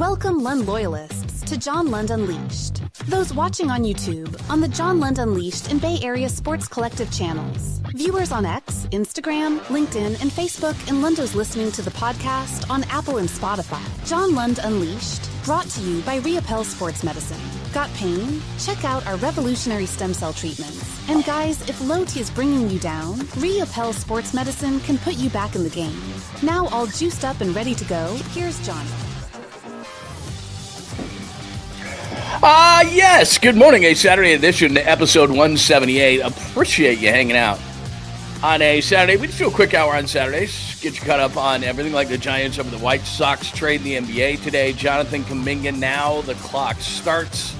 Welcome Lund loyalists to John Lund Unleashed. Those watching on YouTube, on the John Lund Unleashed and Bay Area Sports Collective channels. Viewers on X, Instagram, LinkedIn, and Facebook, and Lunders listening to the podcast on Apple and Spotify. John Lund Unleashed, brought to you by 𝐟𝐸𝐵L Sports Medicine. Got pain? Check out our revolutionary stem cell treatments. And guys, if low T is bringing you down, 𝐟𝐸𝐵L Sports Medicine can put you back in the game. Now all juiced up and ready to go, here's John. Yes. Good morning. A Saturday edition, episode 178. Appreciate you hanging out on a Saturday. We just do a quick hour on Saturdays. Get you caught up on everything like the Giants over the White Sox trade in the NBA today. 𝐿 Kuminga, now the clock starts.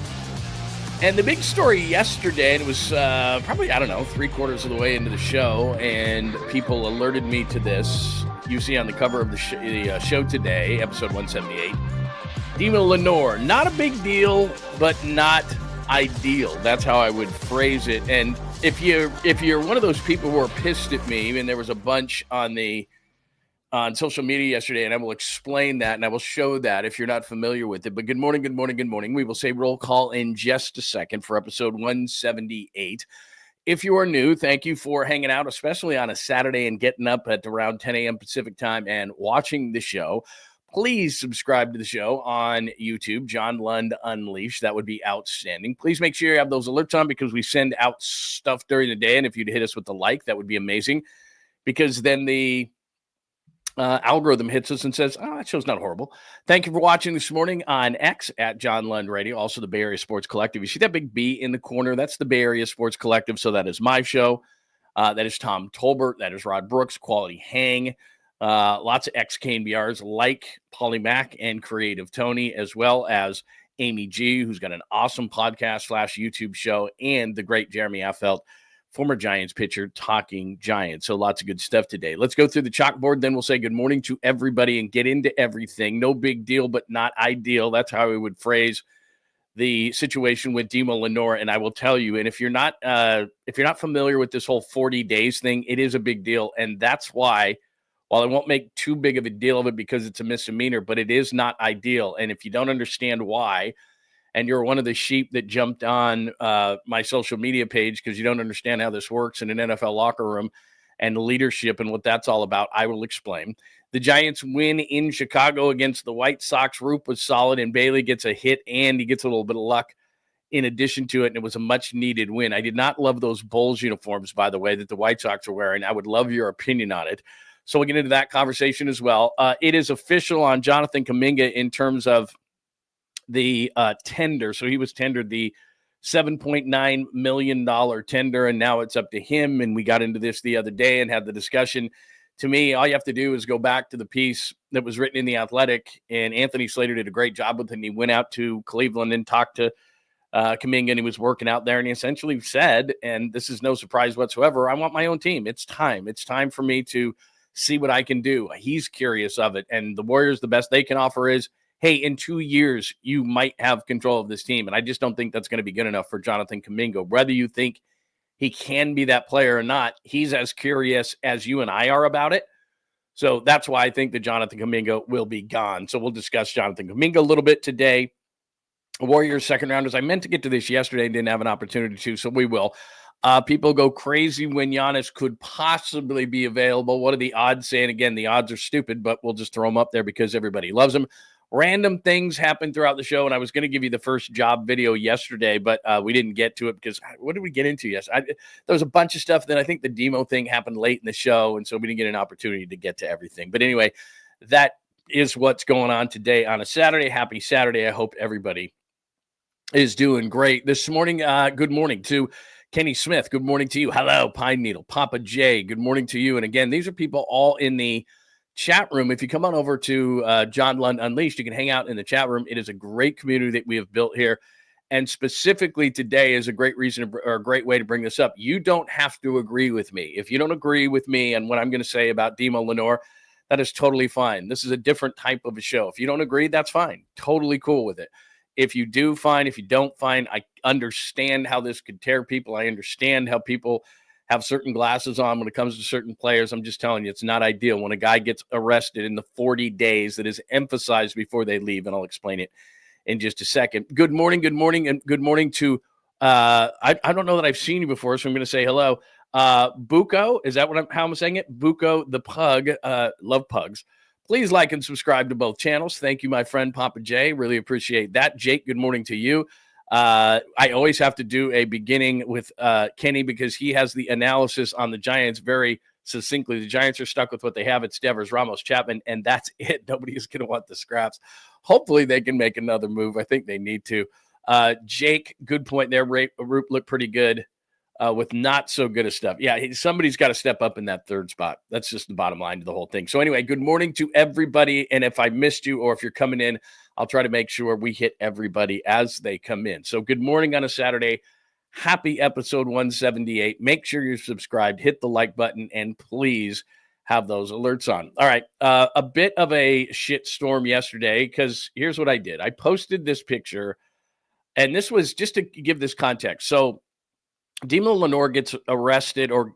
And the big story yesterday, and it was probably, 3/4 of the way into the show, and people alerted me to this. You see on the cover of the show today, episode 178. Dima Lenore, not a big deal, but not ideal. That's how I would phrase it. And if you're one of those people who are pissed at me, and there was a bunch on social media yesterday, and I will explain that and I will show that if you're not familiar with it. But good morning, good morning, good morning. We will say roll call in just a second for episode 178. If you are new, thank you for hanging out, especially on a Saturday and getting up at around 10 a.m. Pacific time and watching the show. Please subscribe to the show on YouTube, John Lund Unleashed. That would be outstanding. Please make sure you have those alerts on because we send out stuff during the day. And if you'd hit us with the like, that would be amazing because then the algorithm hits us and says, oh, that show's not horrible. Thank you for watching this morning on X at John Lund Radio, also the Bay Area Sports Collective. You see that big B in the corner? That's the Bay Area Sports Collective. So that is my show. That is Tom Tolbert. That is Rod Brooks, Quality Hang. Lots of ex-KNBRs like Polly Mack and Creative Tony, as well as Amy G, who's got an awesome podcast / YouTube show, and the great Jeremy Affeldt, former Giants pitcher, talking Giants. So lots of good stuff today. Let's go through the chalkboard. Then we'll say good morning to everybody and get into everything. No big deal, but not ideal. That's how we would phrase the situation with Dima Lenore. And I will tell you, and if you're not familiar with this whole 40 days thing, it is a big deal. And that's why, while I won't make too big of a deal of it because it's a misdemeanor, but it is not ideal. And if you don't understand why, and you're one of the sheep that jumped on my social media page because you don't understand how this works in an NFL locker room and leadership and what that's all about, I will explain. The Giants win in Chicago against the White Sox. ROUPP was solid, and Bailey gets a hit, and he gets a little bit of luck in addition to it, and it was a much-needed win. I did not love those Bulls uniforms, by the way, that the White Sox are wearing. I would love your opinion on it. So we'll get into that conversation as well. It is official on 𝐿 Kuminga in terms of the tender. So he was tendered the $7.9 million tender, and now it's up to him. And we got into this the other day and had the discussion. To me, all you have to do is go back to the piece that was written in The Athletic, and Anthony Slater did a great job with it. And he went out to Cleveland and talked to Kuminga, and he was working out there, and he essentially said, and this is no surprise whatsoever, I want my own team. It's time. It's time for me to see what I can do. He's curious of it. And the Warriors, the best they can offer is, hey, in 2 years, you might have control of this team. And I just don't think that's going to be good enough for 𝐿 Kuminga. Whether you think he can be that player or not, he's as curious as you and I are about it. So that's why I think that 𝐿 Kuminga will be gone. So we'll discuss 𝐿 Kuminga a little bit today. Warriors second rounders. I meant to get to this yesterday and didn't have an opportunity to, so we will. People go crazy when Giannis could possibly be available. What are the odds saying? Again, the odds are stupid, but we'll just throw them up there because everybody loves them. Random things happen throughout the show, and I was going to give you the first job video yesterday, but we didn't get to it because what did we get into yesterday? There was a bunch of stuff. Then I think the Demo thing happened late in the show, and so we didn't get an opportunity to get to everything. But anyway, that is what's going on today on a Saturday. Happy Saturday. I hope everybody is doing great. This morning, good morning to Kenny Smith, good morning to you. Hello, Pine Needle. Papa J, good morning to you. And again, these are people all in the chat room. If you come on over to John Lund Unleashed, you can hang out in the chat room. It is a great community that we have built here. And specifically today is a great reason or a great way to bring this up. You don't have to agree with me. If you don't agree with me and what I'm going to say about Dima Lenore, that is totally fine. This is a different type of a show. If you don't agree, that's fine. Totally cool with it. If you do, fine. If you don't, fine. I understand how this could tear people. I understand how people have certain glasses on when it comes to certain players. I'm just telling you, it's not ideal when a guy gets arrested in the 40 days that is emphasized before they leave, and I'll explain it in just a second. Good morning, and good morning to, I don't know that I've seen you before, so I'm going to say hello. Buko, is that how I'm saying it? Buko the pug, love pugs. Please like and subscribe to both channels. Thank you, my friend Papa J. Really appreciate that. Jake, good morning to you. I always have to do a beginning with Kenny because he has the analysis on the Giants very succinctly. The Giants are stuck with what they have. It's Devers, Ramos, Chapman, and that's it. Nobody is going to want the scraps. Hopefully they can make another move. I think they need to. Jake, good point there. ROUPP looked pretty good with not so good of stuff. Yeah, somebody's got to step up in that third spot. That's just the bottom line to the whole thing. So anyway, good morning to everybody. And if I missed you or if you're coming in, I'll try to make sure we hit everybody as they come in. So good morning on a Saturday. Happy episode 178. Make sure you're subscribed, hit the like button, and please have those alerts on. All right. A bit of a shit storm yesterday because here's what I did. I posted this picture, and this was just to give this context. So Dima Lenore gets arrested, or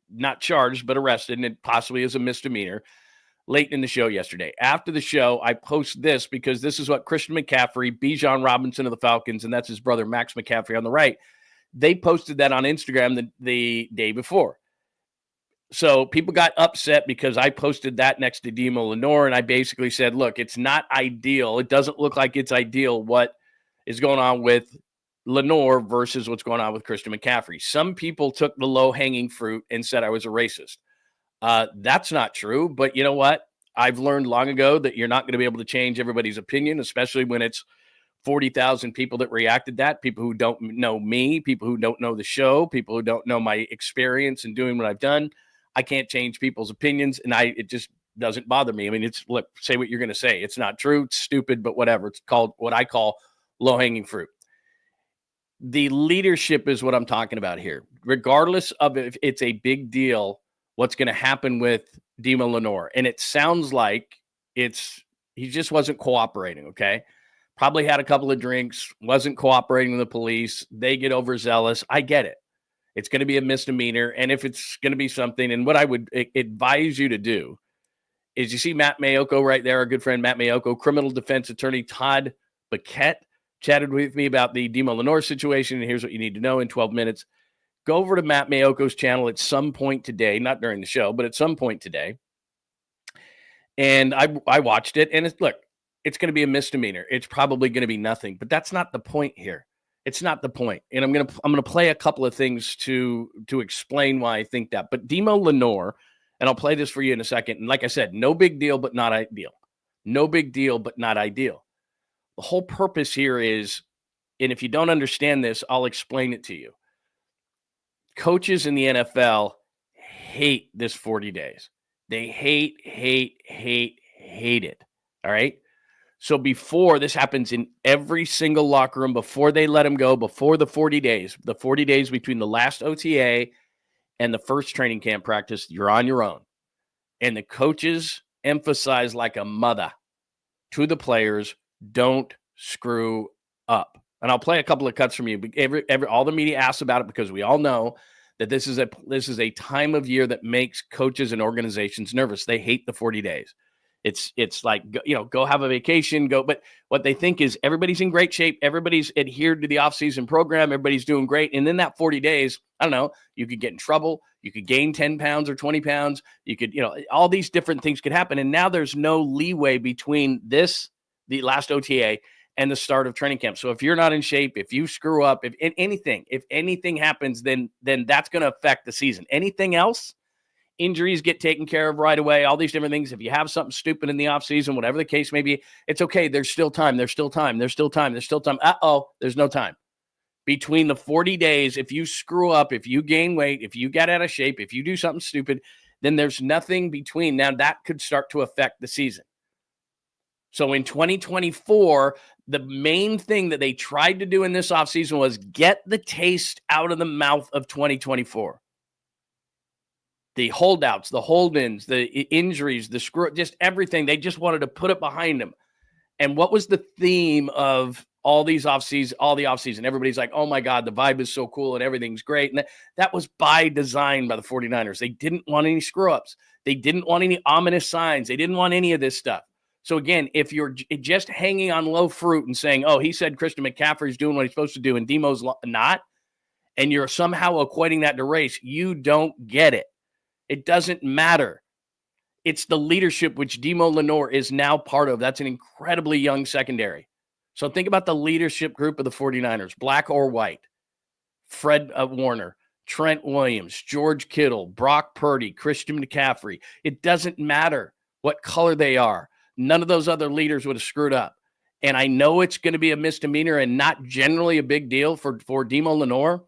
not charged, but arrested, and it possibly is a misdemeanor late in the show yesterday. After the show, I post this because this is what Christian McCaffrey, Bijan Robinson of the Falcons, and that's his brother Max McCaffrey on the right, they posted that on Instagram the day before. So people got upset because I posted that next to Dima Lenore, and I basically said, look, it's not ideal. It doesn't look like it's ideal what is going on with Lenore versus what's going on with Christian McCaffrey. Some people took the low-hanging fruit and said I was a racist. That's not true, but you know what? I've learned long ago that you're not going to be able to change everybody's opinion, especially when it's 40,000 people that reacted that, people who don't know me, people who don't know the show, people who don't know my experience in doing what I've done. I can't change people's opinions, and it just doesn't bother me. I mean, look, say what you're going to say. It's not true. It's stupid, but whatever. It's called what I call low-hanging fruit. The leadership is what I'm talking about here. Regardless of if it's a big deal, what's going to happen with Dima Lenore. And it sounds like he just wasn't cooperating, okay? Probably had a couple of drinks, wasn't cooperating with the police. They get overzealous. I get it. It's going to be a misdemeanor. And if it's going to be something, and what I would advise you to do is, you see Matt Mayoko right there, our good friend Matt Mayoko, criminal defense attorney Todd Baquette chatted with me about the Dima Lenore situation, and here's what you need to know in 12 minutes. Go over to Matt Mayoko's channel at some point today, not during the show, but at some point today. And I watched it, and it's going to be a misdemeanor. It's probably going to be nothing, but that's not the point here. It's not the point. And I'm going to play a couple of things to explain why I think that. But Dima Lenore, and I'll play this for you in a second. And like I said, no big deal, but not ideal. No big deal, but not ideal. The whole purpose here is, and if you don't understand this, I'll explain it to you. Coaches in the NFL hate this 40 days. They hate it. All right. So before this happens in every single locker room, before they let him go, before the 40 days between the last OTA and the first training camp practice, you're on your own. And the coaches emphasize like a mother to the players, don't screw up. And I'll play a couple of cuts from you. All the media asks about it because we all know that this is a time of year that makes coaches and organizations nervous. They hate the 40 days. It's like, go have a vacation, go. But what they think is everybody's in great shape. Everybody's adhered to the offseason program. Everybody's doing great. And then that 40 days, I don't know, you could get in trouble. You could gain 10 pounds or 20 pounds. You could, all these different things could happen. And now there's no leeway between the last OTA and the start of training camp. So if you're not in shape, if you screw up, if anything happens, then that's going to affect the season. Anything else, injuries get taken care of right away, all these different things. If you have something stupid in the offseason, whatever the case may be, it's okay. There's still time. There's still time. There's still time. There's still time. There's no time. Between the 40 days, if you screw up, if you gain weight, if you get out of shape, if you do something stupid, then there's nothing between. Now that could start to affect the season. So in 2024, the main thing that they tried to do in this offseason was get the taste out of the mouth of 2024. The holdouts, the hold-ins, the injuries, just everything. They just wanted to put it behind them. And what was the theme of all the offseason. Everybody's like, oh my God, the vibe is so cool and everything's great. And that was by design by the 49ers. They didn't want any screw-ups. They didn't want any ominous signs. They didn't want any of this stuff. So again, if you're just hanging on low fruit and saying, oh, he said Christian McCaffrey's doing what he's supposed to do and Demo's not, and you're somehow equating that to race, you don't get it. It doesn't matter. It's the leadership which Demo Lenore is now part of. That's an incredibly young secondary. So think about the leadership group of the 49ers, black or white. Fred Warner, Trent Williams, George Kittle, Brock Purdy, Christian McCaffrey. It doesn't matter what color they are. None of those other leaders would have screwed up. And I know it's going to be a misdemeanor and not generally a big deal for Demo Lenore,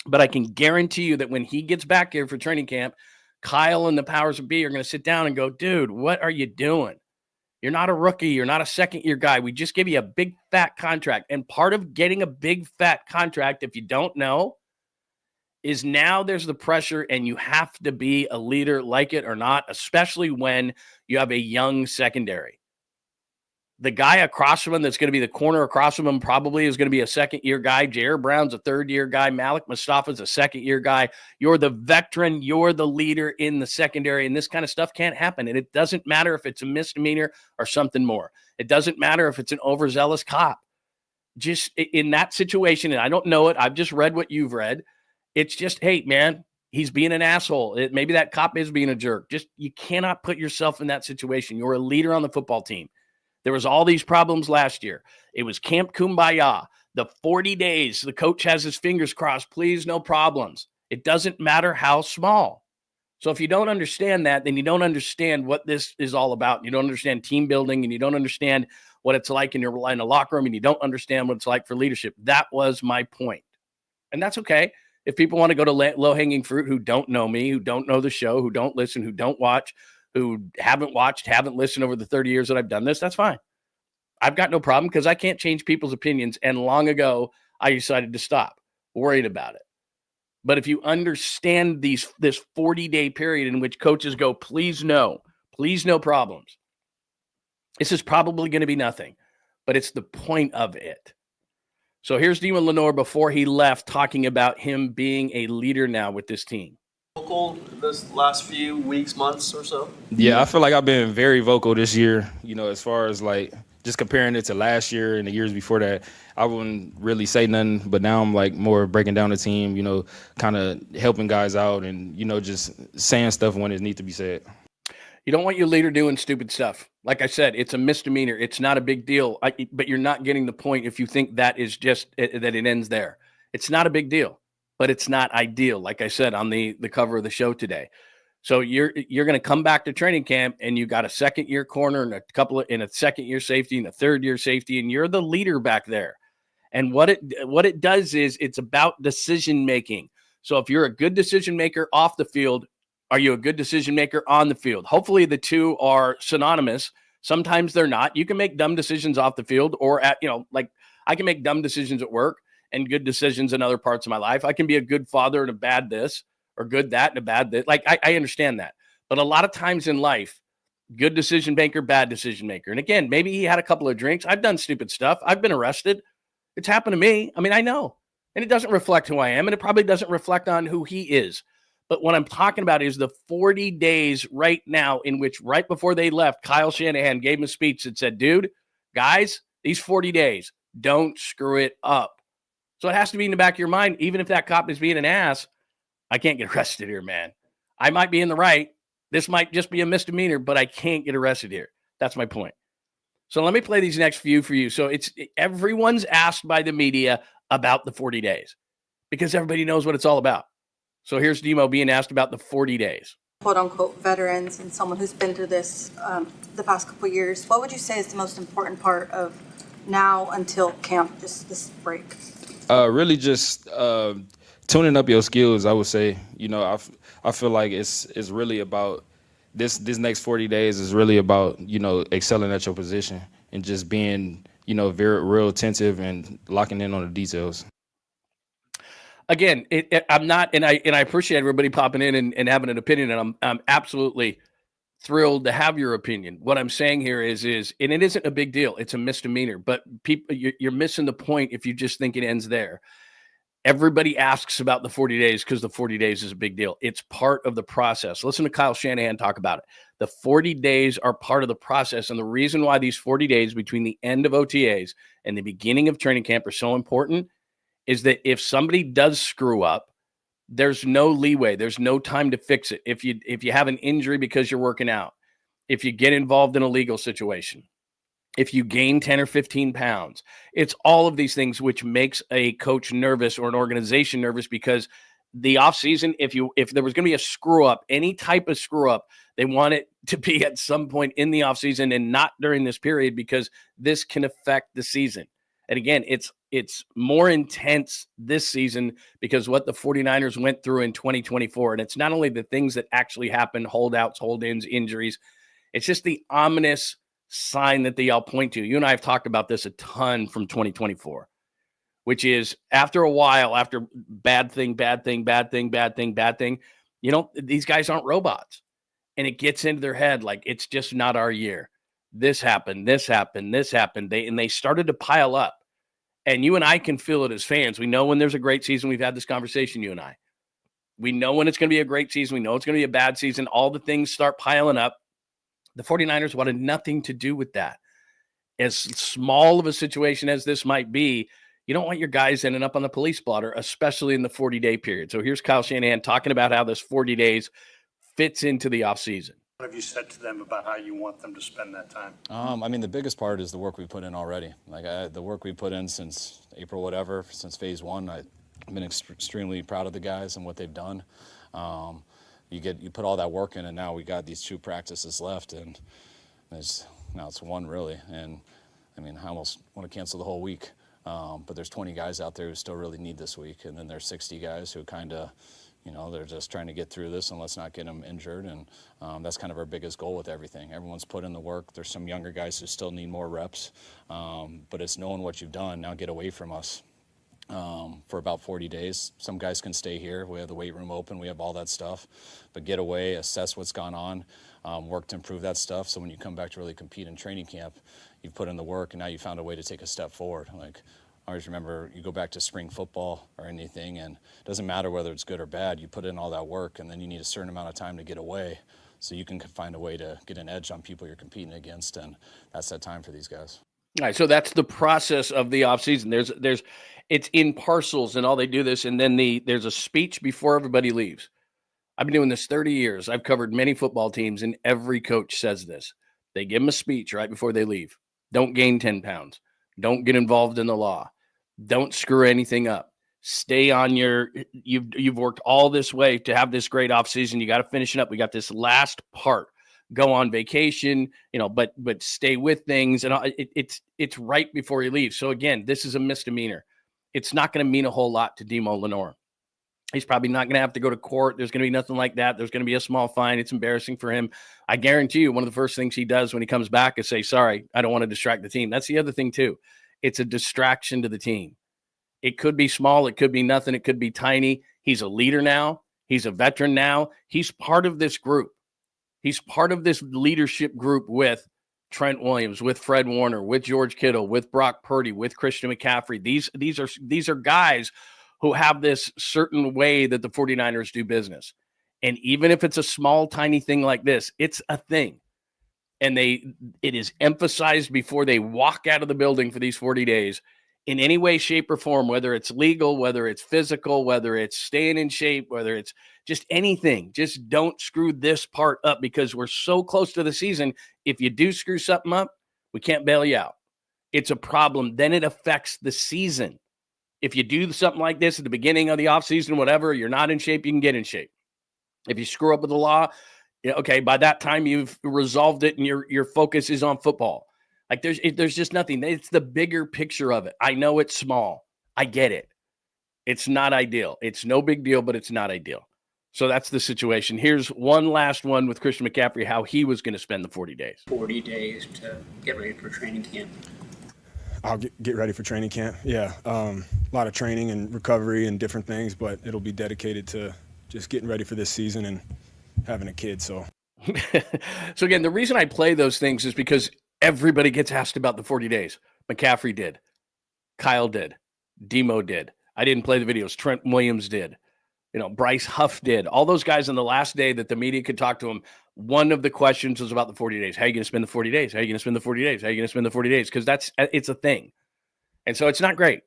but I can guarantee you that when he gets back here for training camp, Kyle and the powers of be are going to sit down and go, dude, what are you doing? You're not a rookie. You're not a second-year guy. We just gave you a big, fat contract. And part of getting a big, fat contract, if you don't know, is now there's the pressure and you have to be a leader, like it or not, especially when you have a young secondary. The guy across from him that's going to be the corner across from him probably is going to be a second-year guy. Jair Brown's a third-year guy. Malik Mustafa's a second-year guy. You're the veteran. You're the leader in the secondary, and this kind of stuff can't happen. And it doesn't matter if it's a misdemeanor or something more. It doesn't matter if it's an overzealous cop. Just in that situation, and I don't know it, I've just read what you've read. It's just, hey, man, he's being an asshole. Maybe that cop is being a jerk. Just you cannot put yourself in that situation. You're a leader on the football team. There was all these problems last year. It was Camp Kumbaya. The 40 days, the coach has his fingers crossed. Please, no problems. It doesn't matter how small. So if you don't understand that, then you don't understand what this is all about. You don't understand team building, and you don't understand what it's like in a locker room, and you don't understand what it's like for leadership. That was my point. And that's okay. If people want to go to low-hanging fruit who don't know me, who don't know the show, who don't listen, who don't watch, who haven't watched, haven't listened over the 30 years that I've done this, that's fine. I've got no problem because I can't change people's opinions. And long ago, I decided to stop worried about it. But if you understand this 40-day period in which coaches go, please no problems, this is probably going to be nothing. But it's the point of it. So here's Demo Lenore before he left talking about him being a leader now with this team. Vocal this last few weeks, months or so? Yeah, I feel like I've been very vocal this year, as far as like just comparing it to last year and the years before that. I wouldn't really say nothing, but now I'm like more breaking down the team, kind of helping guys out and, just saying stuff when it needs to be said. You don't want your leader doing stupid stuff. Like I said, it's a misdemeanor. It's not a big deal, but you're not getting the point if you think that is just that it ends there. It's not a big deal. But it's not ideal, like I said on the cover of the show today. So you're going to come back to training camp and you got a second-year corner and a second-year safety and a third-year safety, and you're the leader back there. And what it does is it's about decision making. So if you're a good decision maker off the field, are you a good decision maker on the field? Hopefully the two are synonymous. Sometimes they're not. You can make dumb decisions off the field, or like I can make dumb decisions at work and good decisions in other parts of my life. I can be a good father and a bad this, or good that and a bad this. Like, I understand that. But a lot of times in life, good decision maker, bad decision maker. And again, maybe he had a couple of drinks. I've done stupid stuff. I've been arrested. It's happened to me. I mean, I know. And it doesn't reflect who I am, and it probably doesn't reflect on who he is. But what I'm talking about is the 40 days right now in which right before they left, Kyle Shanahan gave him a speech that said, dude, guys, these 40 days, don't screw it up. So it has to be in the back of your mind, even if that cop is being an ass, I can't get arrested here, man. I might be in the right. This might just be a misdemeanor, but I can't get arrested here. That's my point. So let me play these next few for you. So everyone's asked by the media about the 40 days because everybody knows what it's all about. So here's Demo being asked about the 40 days. Quote unquote veterans and someone who's been through this the past couple of years, what would you say is the most important part of now until camp, this break? Really just tuning up your skills, I would say. I feel like it's really about this next 40 days is really about, excelling at your position and just being, very real attentive and locking in on the details. Again, I'm not, and I appreciate everybody popping in and having an opinion, and I'm absolutely thrilled to have your opinion. What I'm saying here is, and it isn't a big deal. It's a misdemeanor, but people, you're missing the point if you just think it ends there. Everybody asks about the 40 days because the 40 days is a big deal. It's part of the process. Listen to Kyle Shanahan talk about it. The 40 days are part of the process. And the reason why these 40 days between the end of OTAs and the beginning of training camp are so important is that if somebody does screw up, there's no leeway. There's no time to fix it. If you have an injury because you're working out, if you get involved in a legal situation, if you gain 10 or 15 pounds, it's all of these things which makes a coach nervous or an organization nervous, because the offseason, if there was going to be a screw up, any type of screw up, they want it to be at some point in the offseason and not during this period, because this can affect the season. And again, it's more intense this season because what the 49ers went through in 2024. And it's not only the things that actually happen, holdouts, hold-ins, injuries. It's just the ominous sign that they all point to. You and I have talked about this a ton from 2024, which is after a while, after bad thing, you know, these guys aren't robots. And it gets into their head like, it's just not our year. This happened. They started to pile up. And you and I can feel it as fans. We know when there's a great season. We've had this conversation, you and I. We know when it's going to be a great season. We know it's going to be a bad season. All the things start piling up. The 49ers wanted nothing to do with that. As small of a situation as this might be, you don't want your guys ending up on the police blotter, especially in the 40-day period. So here's Kyle Shanahan talking about how this 40 days fits into the offseason. What have you said to them about how you want them to spend that time? I mean, the biggest part is the work we put in already. Like the work we put in since April, whatever, since phase one. I've been extremely proud of the guys and what they've done. You put all that work in, and now we got these 2 practices left, and now it's 1 really. And I mean, I almost want to cancel the whole week. But there's 20 guys out there who still really need this week, and then there's 60 guys who kind of, you know, they're just trying to get through this and let's not get them injured. And that's kind of our biggest goal with everything. Everyone's put in the work. There's some younger guys who still need more reps, but it's knowing what you've done. Now get away from us for about 40 days. Some guys can stay here. We have the weight room open. We have all that stuff. But get away, assess what's gone on, work to improve that stuff. So when you come back to really compete in training camp, you've put in the work and now you found a way to take a step forward. Like, I always remember you go back to spring football or anything, and it doesn't matter whether it's good or bad. You put in all that work, and then you need a certain amount of time to get away so you can find a way to get an edge on people you're competing against, and that's that time for these guys. All right, so that's the process of the offseason. It's in parcels, and all they do this, and then there's a speech before everybody leaves. I've been doing this 30 years. I've covered many football teams, and every coach says this. They give them a speech right before they leave. Don't gain 10 pounds. Don't get involved in the law. Don't screw anything up. Stay on you've worked all this way to have this great offseason. You got to finish it up. We got this last part. Go on vacation, you know, but stay with things. And it's right before you leave. So again, this is a misdemeanor. It's not going to mean a whole lot to Demo Lenore. He's probably not going to have to go to court. There's going to be nothing like that. There's going to be a small fine. It's embarrassing for him. I guarantee you one of the first things he does when he comes back is say, sorry, I don't want to distract the team. That's the other thing too. It's a distraction to the team. It could be small. It could be nothing. It could be tiny. He's a leader now. He's a veteran now. He's part of this group. He's part of this leadership group with Trent Williams, with Fred Warner, with George Kittle, with Brock Purdy, with Christian McCaffrey. These are guys who have this certain way that the 49ers do business. And even if it's a small, tiny thing like this, it's a thing. And it is emphasized before they walk out of the building for these 40 days in any way, shape, or form, whether it's legal, whether it's physical, whether it's staying in shape, whether it's just anything. Just don't screw this part up because we're so close to the season. If you do screw something up, we can't bail you out. It's a problem. Then it affects the season. If you do something like this at the beginning of the offseason, whatever, you're not in shape, you can get in shape. If you screw up with the law, okay, by that time you've resolved it and your focus is on football. Like there's just nothing. It's the bigger picture of it. I know it's small. I get it. It's not ideal. It's no big deal, but it's not ideal. So that's the situation. Here's one last one with Christian McCaffrey, how he was going to spend the 40 days. 40 days to get ready for training camp. I'll get ready for training camp. Yeah, a lot of training and recovery and different things, but it'll be dedicated to just getting ready for this season and having a kid. So So again, the reason I play those things is because everybody gets asked about the 40 days. McCaffrey did. Kyle did. Demo did. I didn't play the videos. Trent Williams did. Bryce Huff did. All those guys on the last day that the media could talk to him, one of the questions was about the 40 days. How are you going to spend the 40 days? How are you going to spend the 40 days? How are you going to spend the 40 days? Because it's a thing. And so it's not great.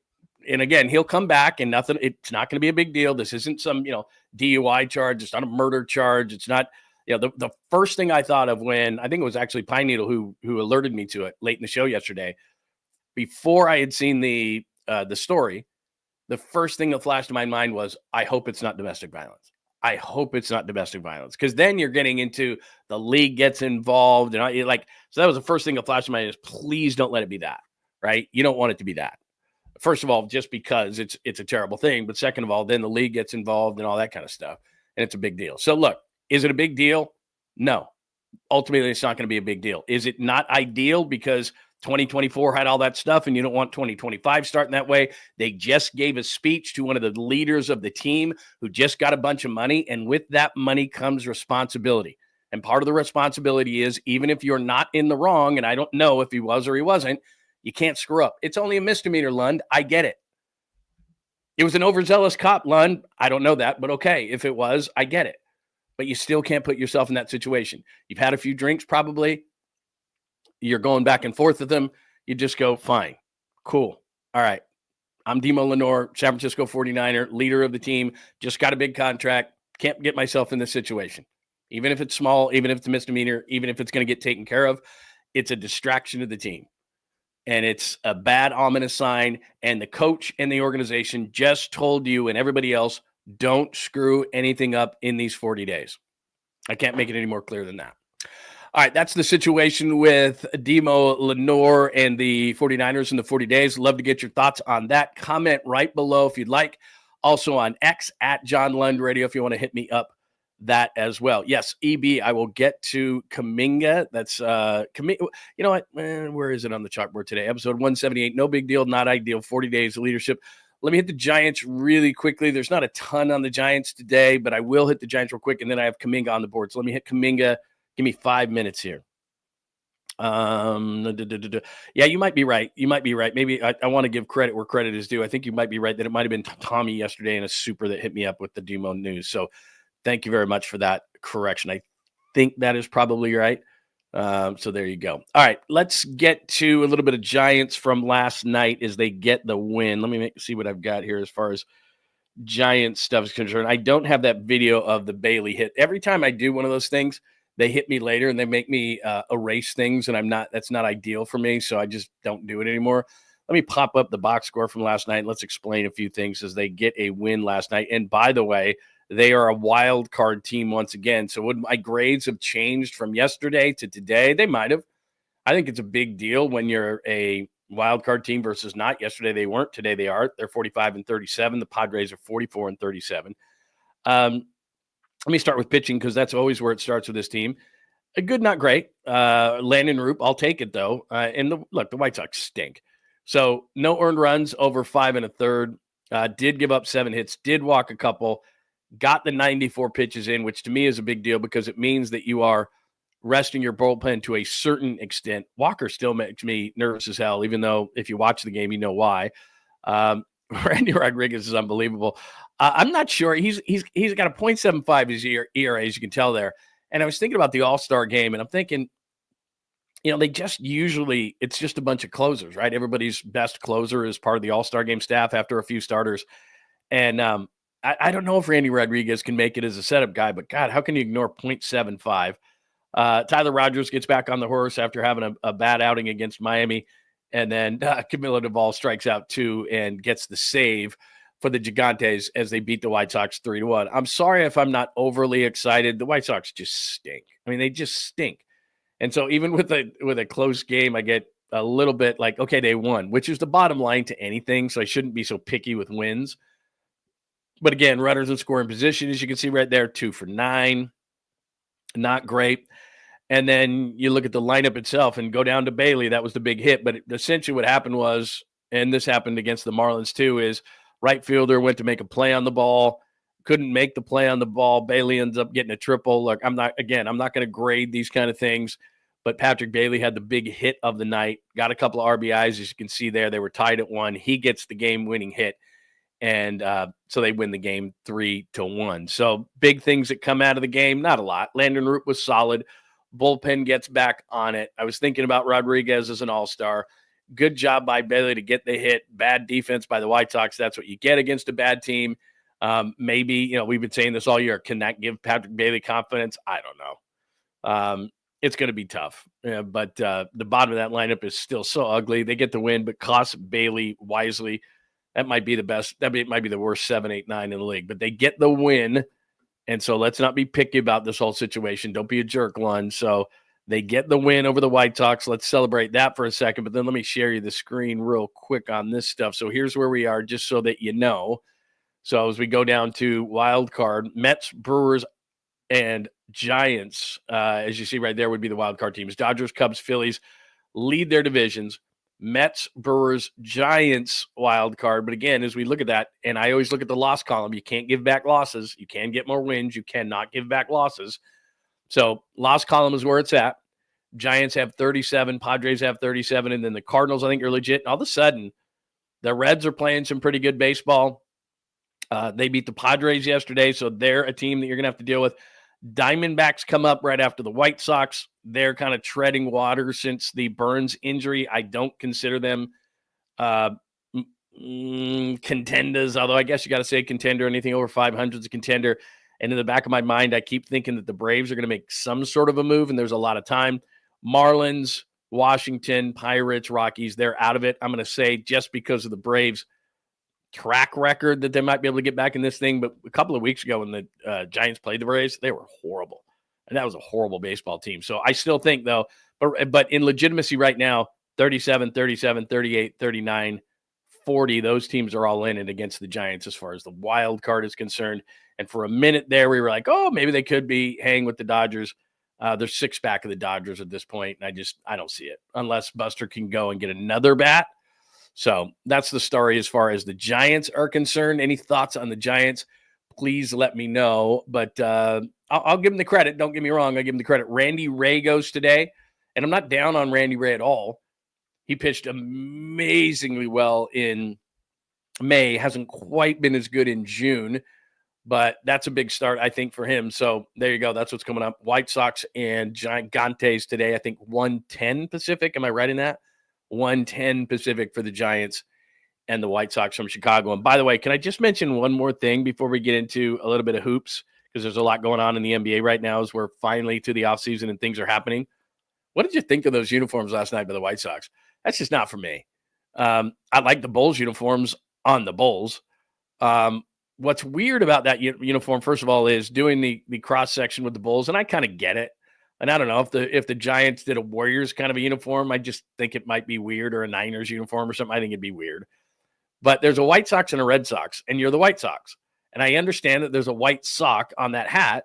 And again, he'll come back and it's not going to be a big deal. This isn't some, DUI charge. It's not a murder charge. It's not, the first thing I thought of when I think it was actually Pine Needle who alerted me to it late in the show yesterday, before I had seen the story, the first thing that flashed in my mind was, I hope it's not domestic violence. I hope it's not domestic violence. Because then you're getting into the league gets involved. And so that was the first thing that flashed in my mind is, please don't let it be that, right? You don't want it to be that. First of all, just because it's a terrible thing. But second of all, then the league gets involved and all that kind of stuff. And it's a big deal. So look, is it a big deal? No. Ultimately, it's not going to be a big deal. Is it not ideal because 2024 had all that stuff and you don't want 2025 starting that way? They just gave a speech to one of the leaders of the team who just got a bunch of money, and with that money comes responsibility. And part of the responsibility is, even if you're not in the wrong, and I don't know if he was or he wasn't, you can't screw up. It's only a misdemeanor, Lund. I get it. It was an overzealous cop, Lund. I don't know that, but okay. If it was, I get it. But you still can't put yourself in that situation. You've had a few drinks probably. You're going back and forth with them. You just go, fine, cool. All right. I'm Demo Lenore, San Francisco 49er, leader of the team. Just got a big contract. Can't get myself in this situation. Even if it's small, even if it's a misdemeanor, even if it's going to get taken care of, it's a distraction to the team. And it's a bad, ominous sign. And the coach and the organization just told you and everybody else, don't screw anything up in these 40 days. I can't make it any more clear than that. All right, that's the situation with Demo Lenore and the 49ers in the 40 days. Love to get your thoughts on that. Comment right below if you'd like. Also on X at John Lund Radio if you want to hit me up that as well. Yes, EB, I will get to Kuminga. That's, you know what? Where is it on the chalkboard today? Episode 178, no big deal, not ideal, 40 days of leadership. Let me hit the Giants really quickly. There's not a ton on the Giants today, but I will hit the Giants real quick, and then I have Kuminga on the board. So let me hit Kuminga. Give me 5 minutes here. Yeah, you might be right. You might be right. Maybe I want to give credit where credit is due. I think you might be right that it might have been Tommy yesterday in a super that hit me up with the Demo news. So thank you very much for that correction. I think that is probably right. So there you go. All right, let's get to a little bit of Giants from last night as they get the win. Let me see what I've got here as far as Giants stuff is concerned. I don't have that video of the Bailey hit. Every time I do one of those things, they hit me later and they make me erase things, and that's not ideal for me, so I just don't do it anymore. Let me pop up the box score from last night. Let's explain a few things as they get a win last night. And by the way, they are a wild card team once again. So would my grades have changed from yesterday to today? They might have. I think it's a big deal when you're a wild card team versus not. Yesterday they weren't. Today they are. They're 45-37. The Padres are 44-37. Let me start with pitching because that's always where it starts with this team. A good, not great. Landon ROUPP, I'll take it though. And the White Sox stink. So no earned runs over 5 1/3. Did give up 7 hits. Did walk a couple. Got the 94 pitches in, which to me is a big deal because it means that you are resting your bullpen to a certain extent. Walker still makes me nervous as hell, even though if you watch the game, you know why. Randy Rodriguez is unbelievable. I'm not sure. He's got a .75 his ERA, as you can tell there. And I was thinking about the All-Star game, and I'm thinking, they just usually – it's just a bunch of closers, right? Everybody's best closer is part of the All-Star game staff after a few starters. And I don't know if Randy Rodriguez can make it as a setup guy, but, God, how can you ignore .75? Tyler Rogers gets back on the horse after having a bad outing against Miami. And then Camilo Duvall strikes out 2 and gets the save for the Gigantes as they beat the White Sox 3-1. I'm sorry if I'm not overly excited. The White Sox just stink. I mean, they just stink. And so even with a close game, I get a little bit like, okay, they won, which is the bottom line to anything. So I shouldn't be so picky with wins. But again, runners in scoring position, as you can see right there, 2 for 9. Not great. And then you look at the lineup itself and go down to Bailey. That was the big hit. But essentially what happened was, and this happened against the Marlins too, is right fielder went to make a play on the ball, couldn't make the play on the ball. Bailey ends up getting a triple. Look, I'm not going to grade these kind of things, but Patrick Bailey had the big hit of the night, got a couple of RBIs. As you can see there, they were tied at 1. He gets the game-winning hit, and so they win the game 3-1. So big things that come out of the game, not a lot. Landon Roop was solid. Bullpen gets back on it. I was thinking about Rodriguez as an all-star. Good job by Bailey to get the hit. Bad defense by the White Sox. That's what you get against a bad team. Maybe, we've been saying this all year. Can that give Patrick Bailey confidence? I don't know. It's going to be tough. But the bottom of that lineup is still so ugly. They get the win, but cost Bailey wisely. That might be the best. Might be the worst 7, 8, 9 in the league. But they get the win. And so let's not be picky about this whole situation. Don't be a jerk, Lund. So they get the win over the White Sox. Let's celebrate that for a second. But then let me share you the screen real quick on this stuff. So here's where we are, just so that you know. So as we go down to wild card, Mets, Brewers, and Giants, as you see right there, would be the wild card teams. Dodgers, Cubs, Phillies lead their divisions. Mets, Brewers, Giants, wild card. But again, as we look at that, and I always look at the loss column, you can't give back losses. You can get more wins. You cannot give back losses. So loss column is where it's at. Giants have 37, Padres have 37, and then the Cardinals, I think, are legit. And all of a sudden, the Reds are playing some pretty good baseball. They beat the Padres yesterday, so they're a team that you're going to have to deal with. Diamondbacks come up right after the White Sox. They're kind of treading water since the Burns injury. I don't consider them contenders, although I guess you got to say contender. Anything over 500 is a contender. And in the back of my mind, I keep thinking that the Braves are going to make some sort of a move, and there's a lot of time. Marlins, Washington, Pirates, Rockies, they're out of it. I'm going to say just because of the Braves' track record that they might be able to get back in this thing. But a couple of weeks ago when the Giants played the Braves, they were horrible. And that was a horrible baseball team. So I still think, though, but in legitimacy right now, 37, 37, 38, 39, 40, those teams are all in it against the Giants as far as the wild card is concerned. And for a minute there, we were like, oh, maybe they could be hanging with the Dodgers. They're 6 back of the Dodgers at this point, and I don't see it unless Buster can go and get another bat. So that's the story as far as the Giants are concerned. Any thoughts on the Giants, please let me know. But I'll give them the credit. Don't get me wrong. I give them the credit. Randy Ray goes today, and I'm not down on Randy Ray at all. He pitched amazingly well in May. Hasn't quite been as good in June, but that's a big start, I think, for him. So there you go. That's what's coming up. White Sox and Gigantes today. I think 1:10 Pacific. Am I right in that? 1:10 Pacific for the Giants and the White Sox from Chicago. And by the way, can I just mention one more thing before we get into a little bit of hoops? Because there's a lot going on in the NBA right now as we're finally to the offseason and things are happening. What did you think of those uniforms last night by the White Sox? That's just not for me. I like the Bulls uniforms on the Bulls. What's weird about that uniform, first of all, is doing the cross-section with the Bulls, and I kind of get it. And I don't know if the Giants did a Warriors kind of a uniform, I just think it might be weird, or a Niners uniform or something. I think it'd be weird. But there's a White Sox and a Red Sox, and you're the White Sox. And I understand that there's a white sock on that hat,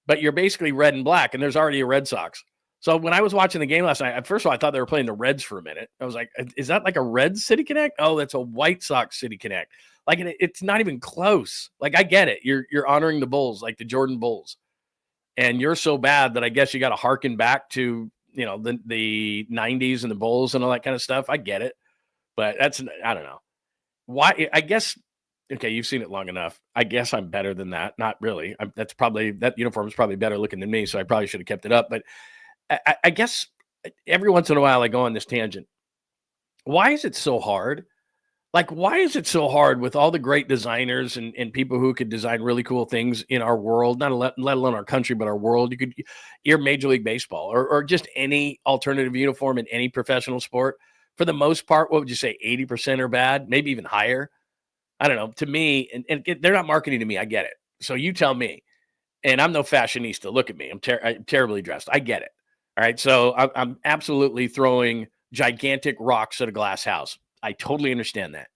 but you're basically red and black, and there's already a Red Sox. So when I was watching the game last night, first of all, I thought they were playing the Reds for a minute. I was like, is that like a Reds City Connect? Oh, that's a White Sox City Connect. Like, it's not even close. Like, I get it. You're honoring the Bulls, like the Jordan Bulls. And you're so bad that I guess you got to harken back to, the 90s and the Bulls and all that kind of stuff. I get it. But I don't know. Why? I guess, okay, you've seen it long enough. I guess I'm better than that. Not really. That uniform is probably better looking than me, so I probably should have kept it up. But I guess every once in a while I go on this tangent. Why is it so hard? Like, why is it so hard with all the great designers and people who could design really cool things in our world, not let alone our country, but our world? You're Major League Baseball or just any alternative uniform in any professional sport. For the most part, what would you say, 80% are bad, maybe even higher? I don't know. To me, and they're not marketing to me. I get it. So you tell me. And I'm no fashionista. Look at me. I'm terribly dressed. I get it. All right. So I'm absolutely throwing gigantic rocks at a glass house. I totally understand that.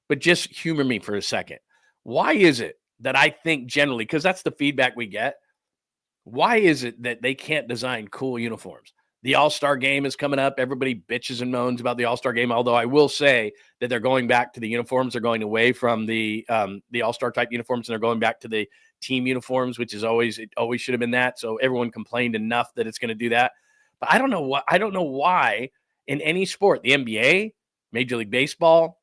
But just humor me for a second. Why is it that I think generally, because that's the feedback we get, why is it that they can't design cool uniforms? The All-Star game is coming up. Everybody bitches and moans about the All-Star game, although I will say that they're going back to the uniforms. They're going away from the All-Star type uniforms, and they're going back to the team uniforms, which is it always should have been that. So everyone complained enough that it's going to do that. But I don't know why in any sport, the NBA, Major League Baseball,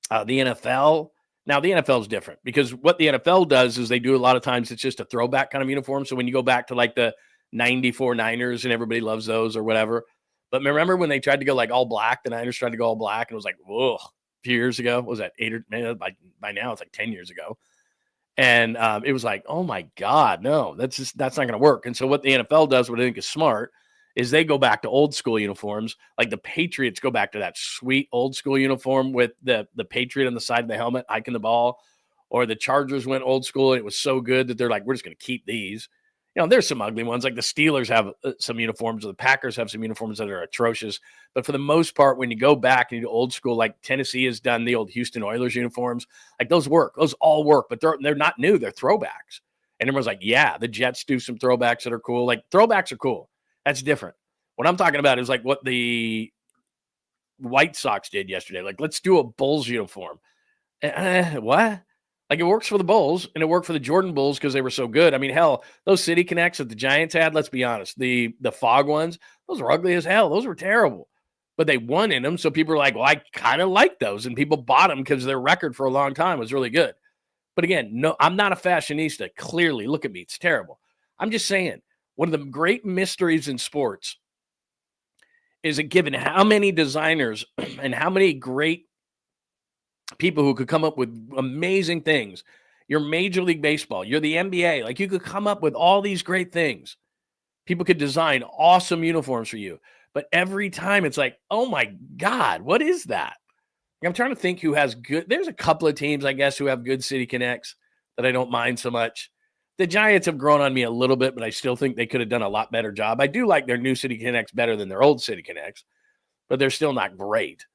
the NFL. Now the NFL is different because what the NFL does is they do a lot of times it's just a throwback kind of uniform. So when you go back to like the 94 Niners and everybody loves those or whatever. But remember when they tried to go like all black, the Niners tried to go all black and it was like, whoa, a few years ago. What was that 8 or by now it's like 10 years ago. And it was like, oh my God, no, that's not going to work. And so what the NFL does, what I think is smart, is they go back to old school uniforms. Like the Patriots go back to that sweet old school uniform with the Patriot on the side of the helmet, hiking the ball. Or the Chargers went old school and it was so good that they're like, we're just going to keep these. You know, there's some ugly ones. Like the Steelers have some uniforms, or the Packers have some uniforms that are atrocious. But for the most part, when you go back and you do old school, like Tennessee has done the old Houston Oilers uniforms, like those work. Those all work, but they're not new. They're throwbacks. And everyone's like, yeah, the Jets do some throwbacks that are cool. Like throwbacks are cool. That's different. What I'm talking about is like what the White Sox did yesterday. Like, let's do a Bulls uniform. What? Like it works for the Bulls and it worked for the Jordan Bulls because they were so good. I mean, hell, those City Connects that the Giants had, let's be honest, the fog ones, those were ugly as hell. Those were terrible. But they won in them. So people were like, well, I kind of like those. And people bought them because their record for a long time was really good. But again, no, I'm not a fashionista. Clearly, look at me. It's terrible. I'm just saying, one of the great mysteries in sports is that given how many designers and how many great people who could come up with amazing things. You're Major League Baseball. You're the NBA. Like you could come up with all these great things. People could design awesome uniforms for you. But every time it's like, oh my God, what is that? I'm trying to think who has good. There's a couple of teams, I guess, who have good City Connects that I don't mind so much. The Giants have grown on me a little bit, but I still think they could have done a lot better job. I do like their new City Connects better than their old City Connects, but they're still not great.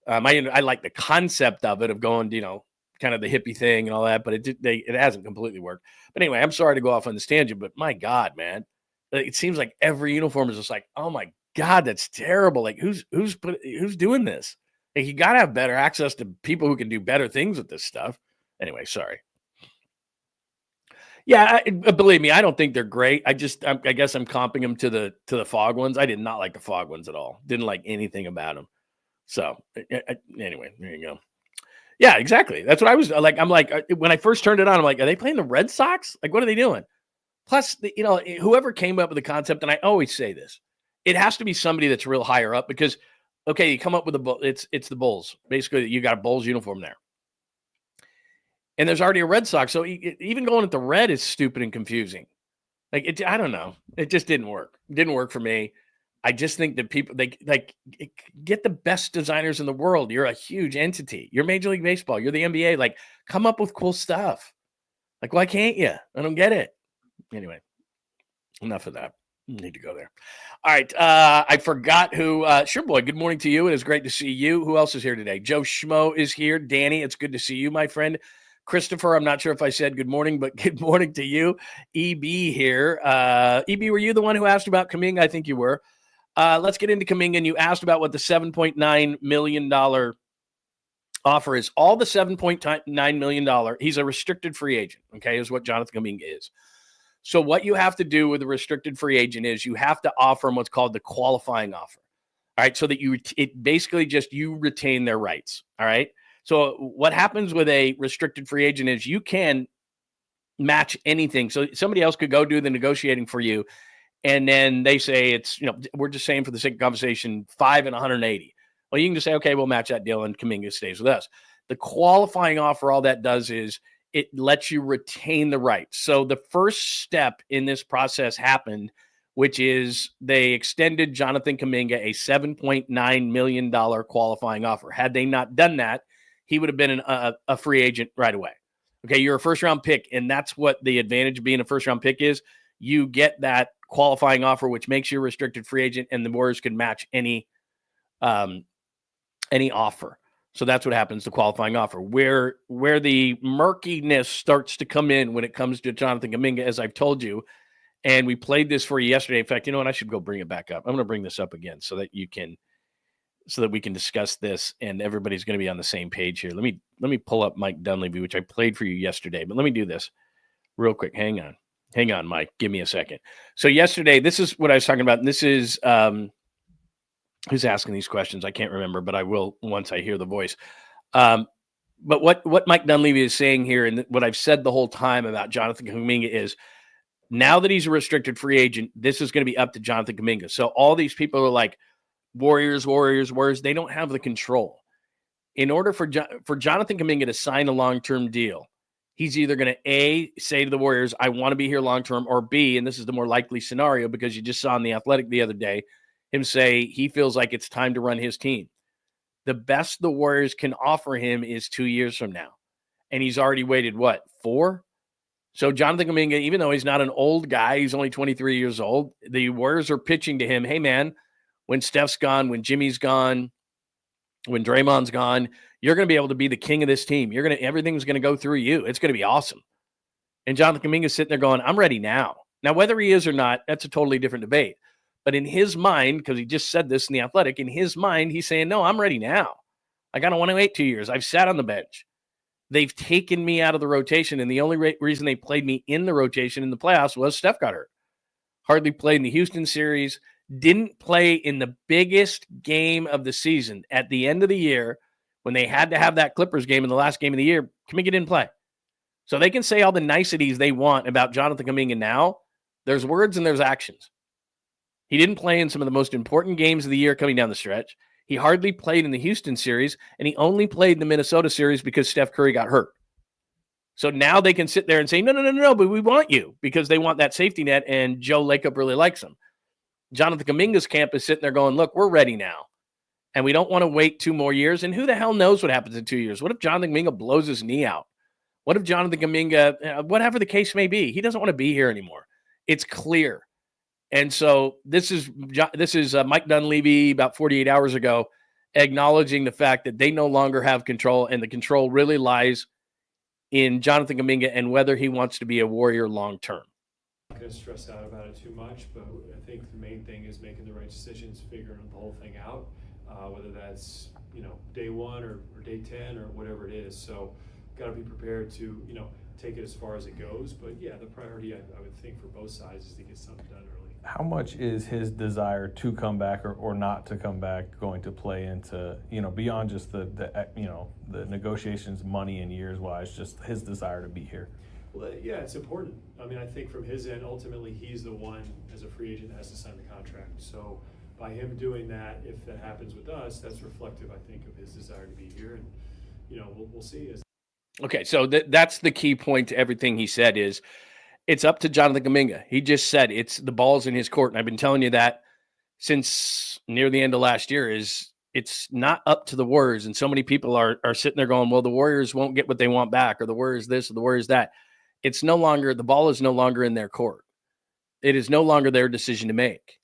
I like the concept of it, of going, kind of the hippie thing and all that, but it hasn't completely worked. But anyway, I'm sorry to go off on this tangent, but my God, man, it seems like every uniform is just like, oh my God, that's terrible. Like who's doing this? Like you got to have better access to people who can do better things with this stuff. Anyway, sorry. Yeah, believe me, I don't think they're great. I guess I'm comping them to the fog ones. I did not like the fog ones at all. Didn't like anything about them. So anyway, there you go. Yeah, exactly. That's what I was like. I'm like, when I first turned it on, I'm like, are they playing the Red Sox? Like, what are they doing? Plus, whoever came up with the concept, and I always say this, it has to be somebody that's real higher up because, okay, you come up with it's the Bulls. Basically, you got a Bulls uniform there. And there's already a Red Sox. So even going at the red is stupid and confusing. Like, I don't know. It just didn't work. It didn't work for me. I just think that people, they get the best designers in the world. You're a huge entity. You're Major League Baseball. You're the NBA. Like, come up with cool stuff. Like, why can't you? I don't get it. Anyway, enough of that. Need to go there. All right. I forgot who. Sure, boy. Good morning to you. It is great to see you. Who else is here today? Joe Schmo is here. Danny, it's good to see you, my friend. Christopher, I'm not sure if I said good morning, but good morning to you. EB here. EB, were you the one who asked about Kuminga? I think you were. Let's get into Kuminga. And you asked about what the $7.9 million offer is. All the $7.9 million, he's a restricted free agent, okay, is what Jonathan Kuminga is. So what you have to do with a restricted free agent is you have to offer him what's called the qualifying offer. All right, so that it basically just you retain their rights. All right. So what happens with a restricted free agent is you can match anything. So somebody else could go do the negotiating for you. And then they say it's, we're just saying for the sake of conversation, 5 and 180. Well, you can just say, okay, we'll match that deal and Kuminga stays with us. The qualifying offer, all that does is it lets you retain the rights. So the first step in this process happened, which is they extended Jonathan Kuminga a $7.9 million qualifying offer. Had they not done that, he would have been a free agent right away. Okay, you're a first-round pick, and that's what the advantage of being a first-round pick is. You get that qualifying offer, which makes you a restricted free agent, and the Warriors can match any offer. So that's what happens to qualifying offer. Where the murkiness starts to come in when it comes to Jonathan Kuminga, as I've told you, And we played this for you yesterday. In fact, you know what? I should go bring it back up. I'm going to bring this up again so that we can discuss this and everybody's going to be on the same page here. Let me pull up Mike Dunleavy, which I played for you yesterday, but let me do this real quick. Hang on, Mike. Give me a second. So yesterday, this is what I was talking about. And this is who's asking these questions. I can't remember, but I will once I hear the voice. But what Mike Dunleavy is saying here, and what I've said the whole time about Jonathan Kuminga is, now that he's a restricted free agent, this is going to be up to Jonathan Kuminga. So all these people are like, Warriors. They don't have the control. In order for Jonathan Kuminga to sign a long-term deal, he's either going to A, say to the Warriors, I want to be here long-term, or B, and this is the more likely scenario because you just saw in The Athletic the other day, him say he feels like it's time to run his team. The best the Warriors can offer him is 2 years from now. And he's already waited, 4? So Jonathan Kuminga, even though he's not an old guy, he's only 23 years old, the Warriors are pitching to him, hey, man, when Steph's gone, when Jimmy's gone, when Draymond's gone, you're going to be able to be the king of this team. Everything's going to go through you. It's going to be awesome. And Jonathan Kuminga's sitting there going, I'm ready now. Now, whether he is or not, that's a totally different debate. But in his mind, because he just said this in The Athletic, in his mind, he's saying, no, I'm ready now. I don't want to wait 2 years. I've sat on the bench. They've taken me out of the rotation, and the only reason they played me in the rotation in the playoffs was Steph got hurt. Hardly played in the Houston series. Didn't play in the biggest game of the season at the end of the year when they had to have that Clippers game in the last game of the year. Kuminga didn't play. So they can say all the niceties they want about Jonathan Kuminga now. There's words and there's actions. He didn't play in some of the most important games of the year coming down the stretch. He hardly played in the Houston series, and he only played in the Minnesota series because Steph Curry got hurt. So now they can sit there and say, no, but we want you, because they want that safety net, and Joe Lacob really likes him. Jonathan Kuminga's camp is sitting there going, look, we're ready now. And we don't want to wait 2 more years. And who the hell knows what happens in 2 years? What if Jonathan Kuminga blows his knee out? What if Jonathan Kuminga, whatever the case may be, he doesn't want to be here anymore. It's clear. And so this is Mike Dunleavy about 48 hours ago acknowledging the fact that they no longer have control, and the control really lies in Jonathan Kuminga and whether he wants to be a Warrior long term. Not going to stress out about it too much, but I think the main thing is making the right decisions, figuring the whole thing out, whether that's day 1 or day 10 or whatever it is. So got to be prepared to take it as far as it goes. But yeah, the priority I would think for both sides is to get something done early. How much is his desire to come back or not to come back going to play into beyond just the negotiations, money and years wise, just his desire to be here? Well, yeah, it's important. I mean, I think from his end, ultimately, he's the one as a free agent that has to sign the contract. So by him doing that, if that happens with us, that's reflective, I think, of his desire to be here. And, we'll see. Okay, so that's the key point to everything he said is it's up to Jonathan Kuminga. He just said the ball's in his court. And I've been telling you that since near the end of last year it's not up to the Warriors. And so many people are sitting there going, well, the Warriors won't get what they want back, or the Warriors this, or the Warriors that. The ball is no longer in their court. It is no longer their decision to make.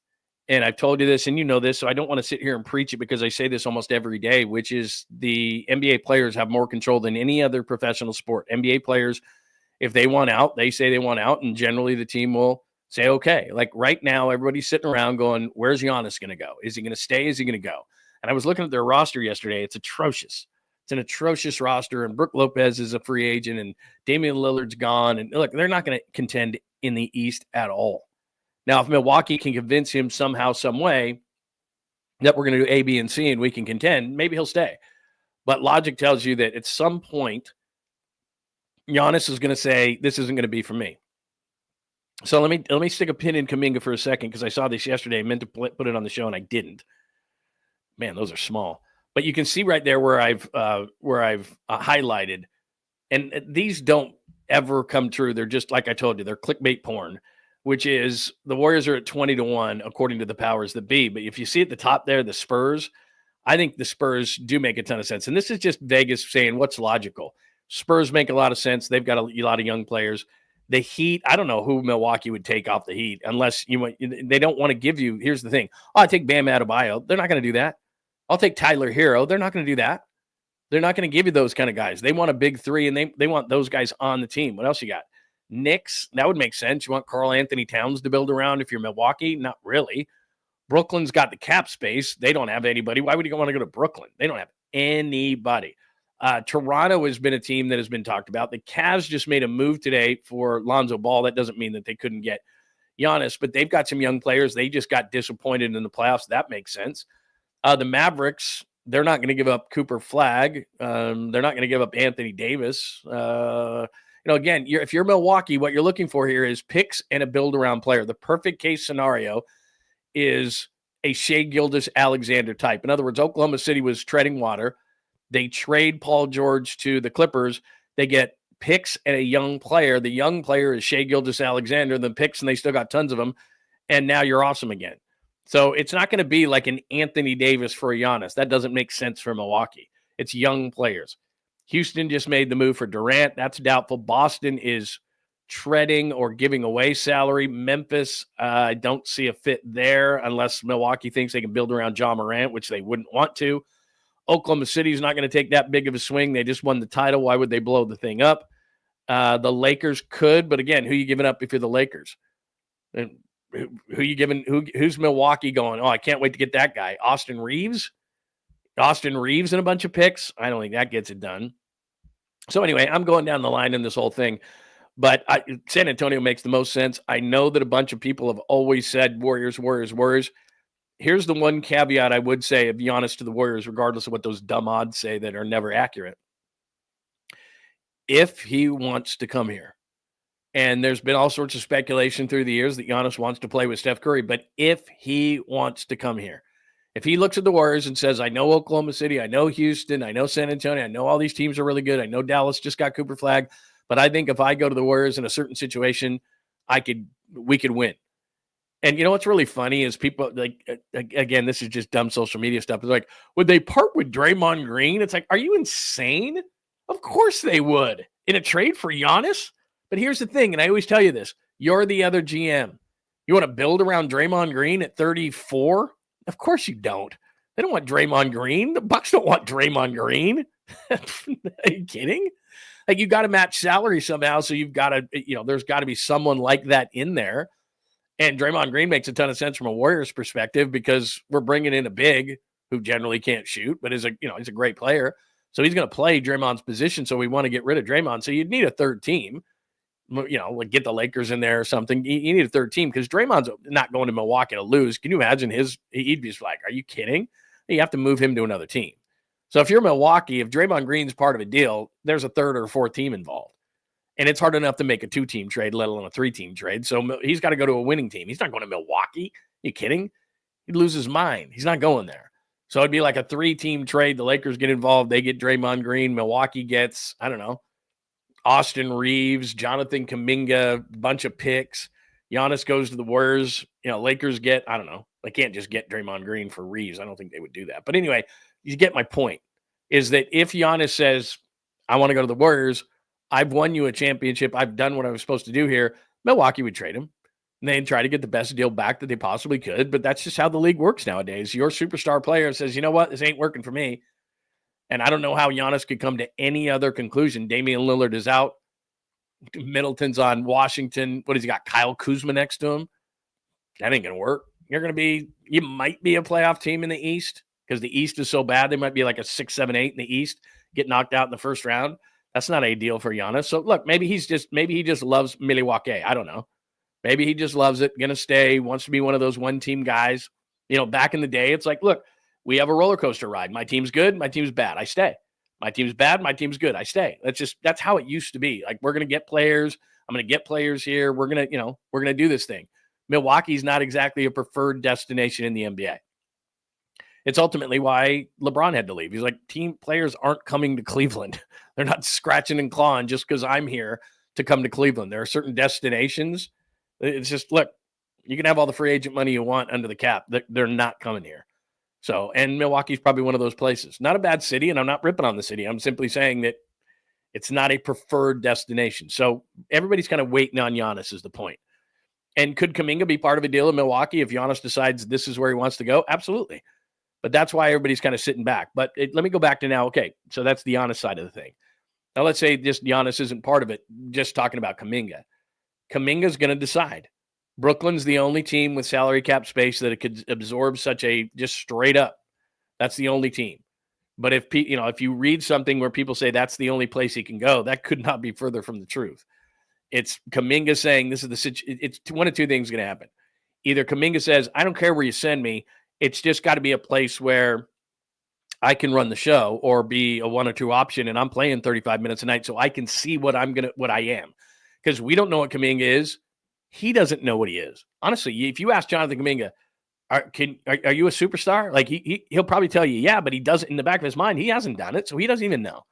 And I've told you this, and you know this, so I don't want to sit here and preach it because I say this almost every day, which is the NBA players have more control than any other professional sport. NBA players, if they want out, they say they want out, and generally the team will say, okay. Like right now, everybody's sitting around going, where's Giannis going to go? Is he going to stay? Is he going to go? And I was looking at their roster yesterday. It's atrocious. It's an atrocious roster, and Brook Lopez is a free agent, and Damian Lillard's gone. And look, they're not going to contend in the East at all. Now, if Milwaukee can convince him somehow, some way that we're going to do A, B, and C, and we can contend, maybe he'll stay. But logic tells you that at some point, Giannis is going to say, this isn't going to be for me. So let me stick a pin in Kuminga for a second, because I saw this yesterday. I meant to put it on the show, and I didn't. Man, those are small. But you can see right there where I've highlighted, and these don't ever come true. They're just, like I told you, they're clickbait porn, which is the Warriors are at 20-1 according to the powers that be. But if you see at the top there, the Spurs, I think the Spurs do make a ton of sense. And this is just Vegas saying what's logical. Spurs make a lot of sense. They've got a lot of young players. The Heat, I don't know who Milwaukee would take off the Heat unless they don't want to give you. Here's the thing. I take Bam Adebayo. They're not going to do that. I'll take Tyler Hero. They're not going to do that. They're not going to give you those kind of guys. They want a big three, and they want those guys on the team. What else you got? Knicks, that would make sense. You want Karl Anthony Towns to build around if you're Milwaukee? Not really. Brooklyn's got the cap space. They don't have anybody. Why would you want to go to Brooklyn? They don't have anybody. Toronto has been a team that has been talked about. The Cavs just made a move today for Lonzo Ball. That doesn't mean that they couldn't get Giannis, but they've got some young players. They just got disappointed in the playoffs. That makes sense. The Mavericks, they're not going to give up Cooper Flagg. They're not going to give up Anthony Davis. Again, if you're Milwaukee, what you're looking for here is picks and a build-around player. The perfect case scenario is a Shai Gilgeous-Alexander type. In other words, Oklahoma City was treading water. They trade Paul George to the Clippers. They get picks and a young player. The young player is Shai Gilgeous-Alexander. The picks, and they still got tons of them. And now you're awesome again. So it's not going to be like an Anthony Davis for a Giannis. That doesn't make sense for Milwaukee. It's young players. Houston just made the move for Durant. That's doubtful. Boston is treading or giving away salary. Memphis, I don't see a fit there unless Milwaukee thinks they can build around Ja Morant, which they wouldn't want to. Oklahoma City is not going to take that big of a swing. They just won the title. Why would they blow the thing up? The Lakers could, but again, who are you giving up if you're the Lakers? And who you giving? Who's Milwaukee going? Oh, I can't wait to get that guy. Austin Reeves and a bunch of picks. I don't think that gets it done. So anyway, I'm going down the line in this whole thing, but San Antonio makes the most sense. I know that a bunch of people have always said Warriors. Here's the one caveat I would say of Giannis to the Warriors, regardless of what those dumb odds say that are never accurate. If he wants to come here, and there's been all sorts of speculation through the years that Giannis wants to play with Steph Curry, but if he wants to come here, if he looks at the Warriors and says, I know Oklahoma City, I know Houston, I know San Antonio, I know all these teams are really good, I know Dallas just got Cooper Flagg, but I think if I go to the Warriors in a certain situation, we could win. And you know what's really funny is people, like, again, this is just dumb social media stuff. It's like, would they part with Draymond Green? It's like, are you insane? Of course they would. In a trade for Giannis? But here's the thing, and I always tell you this. You're the other GM. You want to build around Draymond Green at 34? Of course you don't. They don't want Draymond Green. The Bucks don't want Draymond Green. Are you kidding? Like, you got to match salary somehow, so you've got to, there's got to be someone like that in there. And Draymond Green makes a ton of sense from a Warriors perspective because we're bringing in a big who generally can't shoot, but he's a great player. So he's going to play Draymond's position. So we want to get rid of Draymond. So you'd need a third team, like get the Lakers in there or something. You need a third team because Draymond's not going to Milwaukee to lose. Can you imagine he'd be like, are you kidding? You have to move him to another team. So if you're Milwaukee, if Draymond Green's part of a deal, there's a third or fourth team involved. And it's hard enough to make a 2-team trade, let alone a 3-team trade. So he's got to go to a winning team. He's not going to Milwaukee. Are you kidding? He'd lose his mind. He's not going there. So it'd be like a 3-team trade. The Lakers get involved. They get Draymond Green. Milwaukee gets, I don't know, Austin Reeves, Jonathan Kuminga, bunch of picks. Giannis goes to the Warriors. Lakers get, I don't know. They can't just get Draymond Green for Reeves. I don't think they would do that. But anyway, you get my point, is that if Giannis says, I want to go to the Warriors, I've won you a championship, I've done what I was supposed to do here, Milwaukee would trade him. And they'd try to get the best deal back that they possibly could. But that's just how the league works nowadays. Your superstar player says, you know what, this ain't working for me. And I don't know how Giannis could come to any other conclusion. Damian Lillard is out. Middleton's on Washington. What has he got? Kyle Kuzma next to him? That ain't going to work. You might be a playoff team in the East because the East is so bad. They might be like a 6, 7, 8 in the East, get knocked out in the first round. That's not ideal for Giannis. So look, maybe he just loves Milwaukee. I don't know. Maybe he just loves it, going to stay, wants to be one of those one-team guys. Back in the day, it's like, look, we have a roller coaster ride. My team's good, my team's bad, I stay. My team's bad, my team's good, I stay. That's how it used to be. Like, we're going to get players. I'm going to get players here. We're going to do this thing. Milwaukee's not exactly a preferred destination in the NBA. It's ultimately why LeBron had to leave. He's like, team players aren't coming to Cleveland. They're not scratching and clawing just because I'm here to come to Cleveland. There are certain destinations. It's just, look, you can have all the free agent money you want under the cap. They're not coming here. So, and Milwaukee's probably one of those places. Not a bad city, and I'm not ripping on the city. I'm simply saying that it's not a preferred destination. So everybody's kind of waiting on Giannis is the point. And could Kuminga be part of a deal in Milwaukee if Giannis decides this is where he wants to go? Absolutely. But that's why everybody's kind of sitting back. But let me go back to now. Okay, so that's the Giannis side of the thing. Now let's say just Giannis isn't part of it, just talking about Kuminga. Kuminga's going to decide. Brooklyn's the only team with salary cap space that it could absorb such a just straight up. That's the only team. But if you read something where people say that's the only place he can go, that could not be further from the truth. It's Kuminga saying this is the situation. It's one of two things going to happen. Either Kuminga says, I don't care where you send me. It's just got to be a place where I can run the show or be a 1 or 2 option, and I'm playing 35 minutes a night so I can see what I am. Because we don't know what Kuminga is. He doesn't know what he is. Honestly, if you ask Jonathan Kuminga, are you a superstar? Like he'll probably tell you, yeah, but he doesn't. In the back of his mind, he hasn't done it, so he doesn't even know.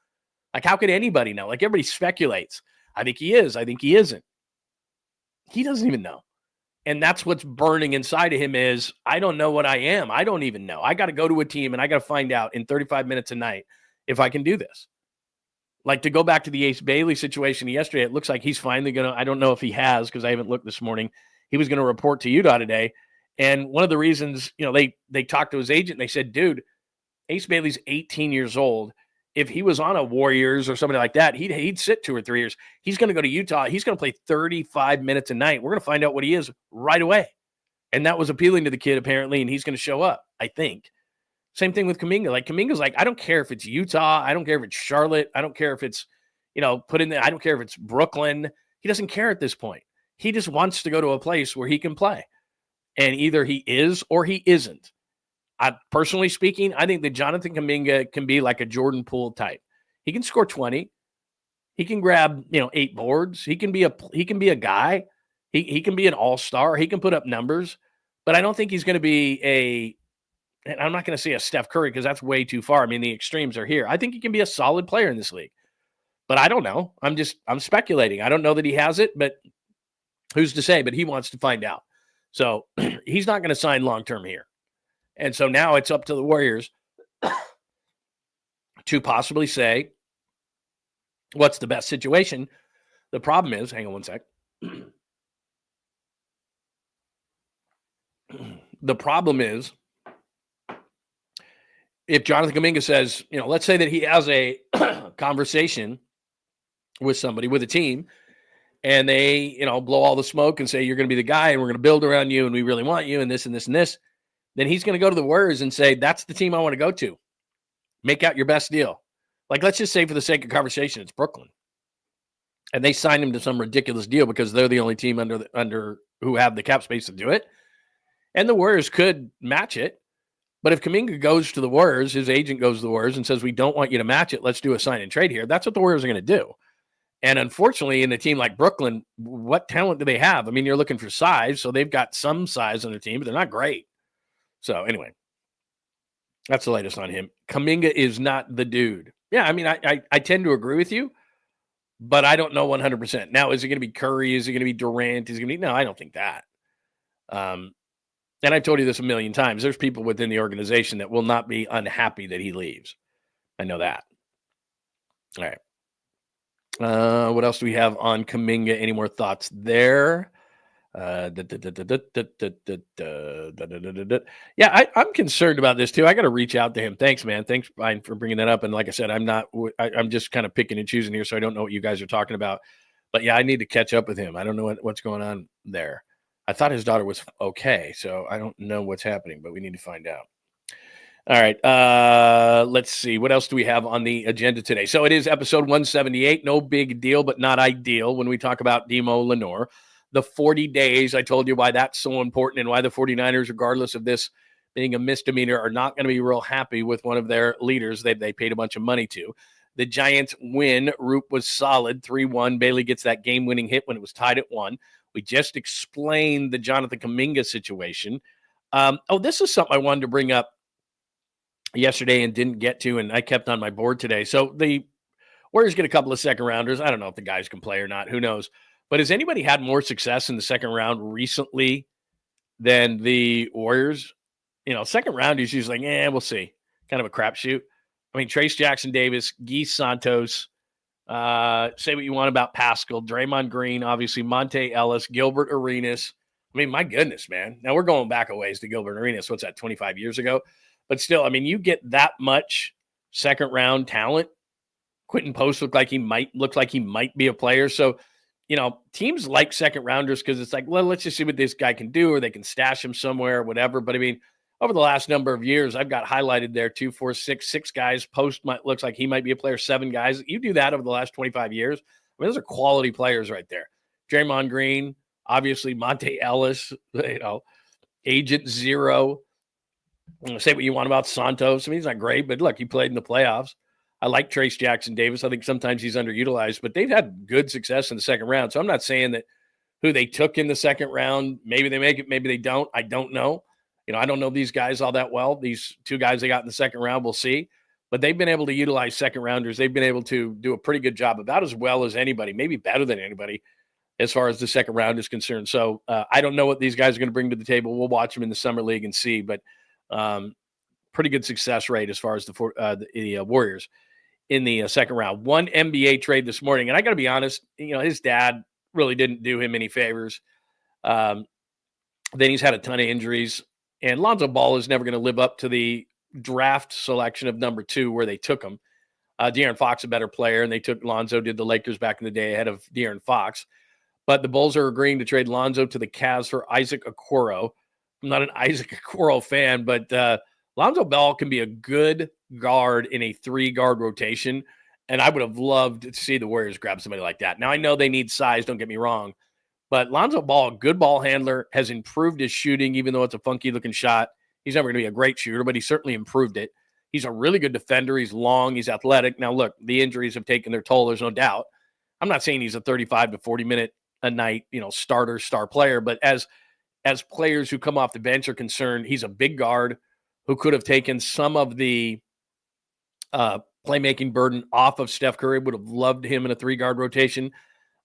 Like, how could anybody know? Like, everybody speculates. I think he is. I think he isn't. He doesn't even know. And that's what's burning inside of him is, I don't know what I am. I don't even know. I got to go to a team and I got to find out in 35 minutes a night if I can do this. Like, to go back to the Ace Bailey situation yesterday, it looks like he's finally going to, I don't know if he has because I haven't looked this morning. He was going to report to Utah today. And one of the reasons, they talked to his agent and they said, dude, Ace Bailey's 18 years old. If he was on a Warriors or somebody like that, he'd sit 2 or 3 years. He's going to go to Utah. He's going to play 35 minutes a night. We're going to find out what he is right away. And that was appealing to the kid, apparently, and he's going to show up, I think. Same thing with Kuminga. Like, Kuminga's like, I don't care if it's Utah. I don't care if it's Charlotte. I don't care if it's, put in there. I don't care if it's Brooklyn. He doesn't care at this point. He just wants to go to a place where he can play. And either he is or he isn't. Personally speaking, I think that Jonathan Kuminga can be like a Jordan Poole type. He can score 20. He can grab, 8 boards. He can be a guy. He can be an all-star. He can put up numbers. But I don't think he's going to be and I'm not going to say a Steph Curry because that's way too far. I mean, the extremes are here. I think he can be a solid player in this league. But I don't know. I'm speculating. I don't know that he has it, but who's to say? But he wants to find out. So he's not going to sign long-term here. And so now it's up to the Warriors to possibly say what's the best situation. The problem is, hang on one sec. The problem is, if Jonathan Kuminga says, let's say that he has a conversation with somebody, with a team, and they, blow all the smoke and say, you're going to be the guy and we're going to build around you and we really want you and this and this and this. Then he's going to go to the Warriors and say, that's the team I want to go to. Make out your best deal. Like, let's just say for the sake of conversation, it's Brooklyn. And they signed him to some ridiculous deal because they're the only team under who have the cap space to do it. And the Warriors could match it. But if Kuminga goes to the Warriors, his agent goes to the Warriors and says, we don't want you to match it. Let's do a sign and trade here. That's what the Warriors are going to do. And unfortunately, in a team like Brooklyn, what talent do they have? I mean, you're looking for size. So they've got some size on their team, but they're not great. So anyway, that's the latest on him. Kuminga is not the dude. Yeah, I mean, I tend to agree with you, but I don't know 100%. Now, is it going to be Curry? Is it going to be Durant? Is it going to be? No, I don't think that. And I've told you this a million times. There's people within the organization that will not be unhappy that he leaves. I know that. All right. What else do we have on Kuminga? Any more thoughts there? Yeah, I'm concerned about this too. I got to reach out to him. Thanks, man. Thanks, Brian, for bringing that up. And like I said, I'm just kind of picking and choosing here, so I don't know what you guys are talking about. But yeah, I need to catch up with him. I don't know what's going on there. I thought his daughter was okay, so I don't know what's happening, but we need to find out. All right, let's see. What else do we have on the agenda today? So it is episode 178. No big deal, but not ideal when we talk about Demo Lenore. The 40 days, I told you why that's so important and why the 49ers, regardless of this being a misdemeanor, are not going to be real happy with one of their leaders they paid a bunch of money to. The Giants win. ROUPP was solid, 3-1. Bailey gets that game-winning hit when it was tied at 1. We just explained the Jonathan Kuminga situation. This is something I wanted to bring up yesterday and didn't get to, and I kept on my board today. So the Warriors get a couple of second-rounders. I don't know if the guys can play or not. Who knows? But has anybody had more success in the second round recently than the Warriors? Second round is usually like, we'll see. Kind of a crapshoot. I mean, Trace Jackson-Davis, Guy Santos, say what you want about Pascal, Draymond Green, obviously, Monte Ellis, Gilbert Arenas. I mean, my goodness, man. Now we're going back a ways to Gilbert Arenas. What's that, 25 years ago? But still, I mean, you get that much second round talent. Quentin Post looked like he might be a player. So teams like second rounders because it's like, well, let's just see what this guy can do, or they can stash him somewhere or whatever. But I mean, over the last number of years, I've got highlighted there 2, 4, 6 guys. Post looks like he might be a player, 7 guys. You do that over the last 25 years. I mean, those are quality players right there. Draymond Green, obviously Monte Ellis, Agent Zero. Say what you want about Santos. I mean, he's not great, but look, he played in the playoffs. I like Trace Jackson Davis. I think sometimes he's underutilized, but they've had good success in the second round. So I'm not saying that who they took in the second round, maybe they make it, maybe they don't. I don't know. I don't know these guys all that well. These 2 guys they got in the second round, we'll see. But they've been able to utilize second rounders. They've been able to do a pretty good job, about as well as anybody, maybe better than anybody, as far as the second round is concerned. So I don't know what these guys are going to bring to the table. We'll watch them in the summer league and see. But pretty good success rate as far as the Warriors in the second round. One NBA trade this morning, and I got to be honest, his dad really didn't do him any favors. Then he's had a ton of injuries, and Lonzo Ball is never going to live up to the draft selection of number 2 where they took him. De'Aaron Fox, a better player, and they took Lonzo, did the Lakers back in the day ahead of De'Aaron Fox. But the Bulls are agreeing to trade Lonzo to the Cavs for Isaac Okoro. I'm not an Isaac Okoro fan, but Lonzo Ball can be a good guard in a 3-guard rotation, and I would have loved to see the Warriors grab somebody like that. Now, I know they need size, don't get me wrong, but Lonzo Ball, good ball handler, has improved his shooting, even though it's a funky-looking shot. He's never going to be a great shooter, but he certainly improved it. He's a really good defender. He's long. He's athletic. Now, look, the injuries have taken their toll. There's no doubt. I'm not saying he's a 35 to 40-minute a night, star player, but as players who come off the bench are concerned, he's a big guard who could have taken some of the playmaking burden off of Steph Curry. Would have loved him in a 3-guard rotation,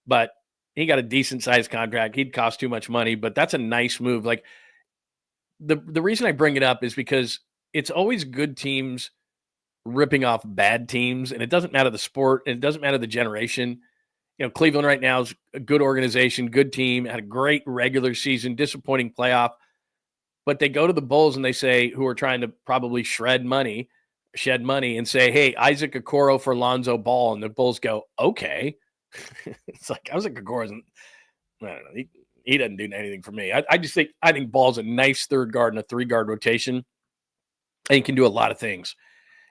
but he got a decent-sized contract. He'd cost too much money, but that's a nice move. Like, the reason I bring it up is because it's always good teams ripping off bad teams, and it doesn't matter the sport, and it doesn't matter the generation. Cleveland right now is a good organization, good team, had a great regular season, disappointing playoff. But they go to the Bulls and they say, who are trying to probably shed money and say, hey, Isaac Okoro for Lonzo Ball. And the Bulls go, okay. It's like, Isaac Okoro isn't, I don't know. He doesn't do anything for me. I think Ball's a nice 3rd guard in a 3-guard rotation. And he can do a lot of things.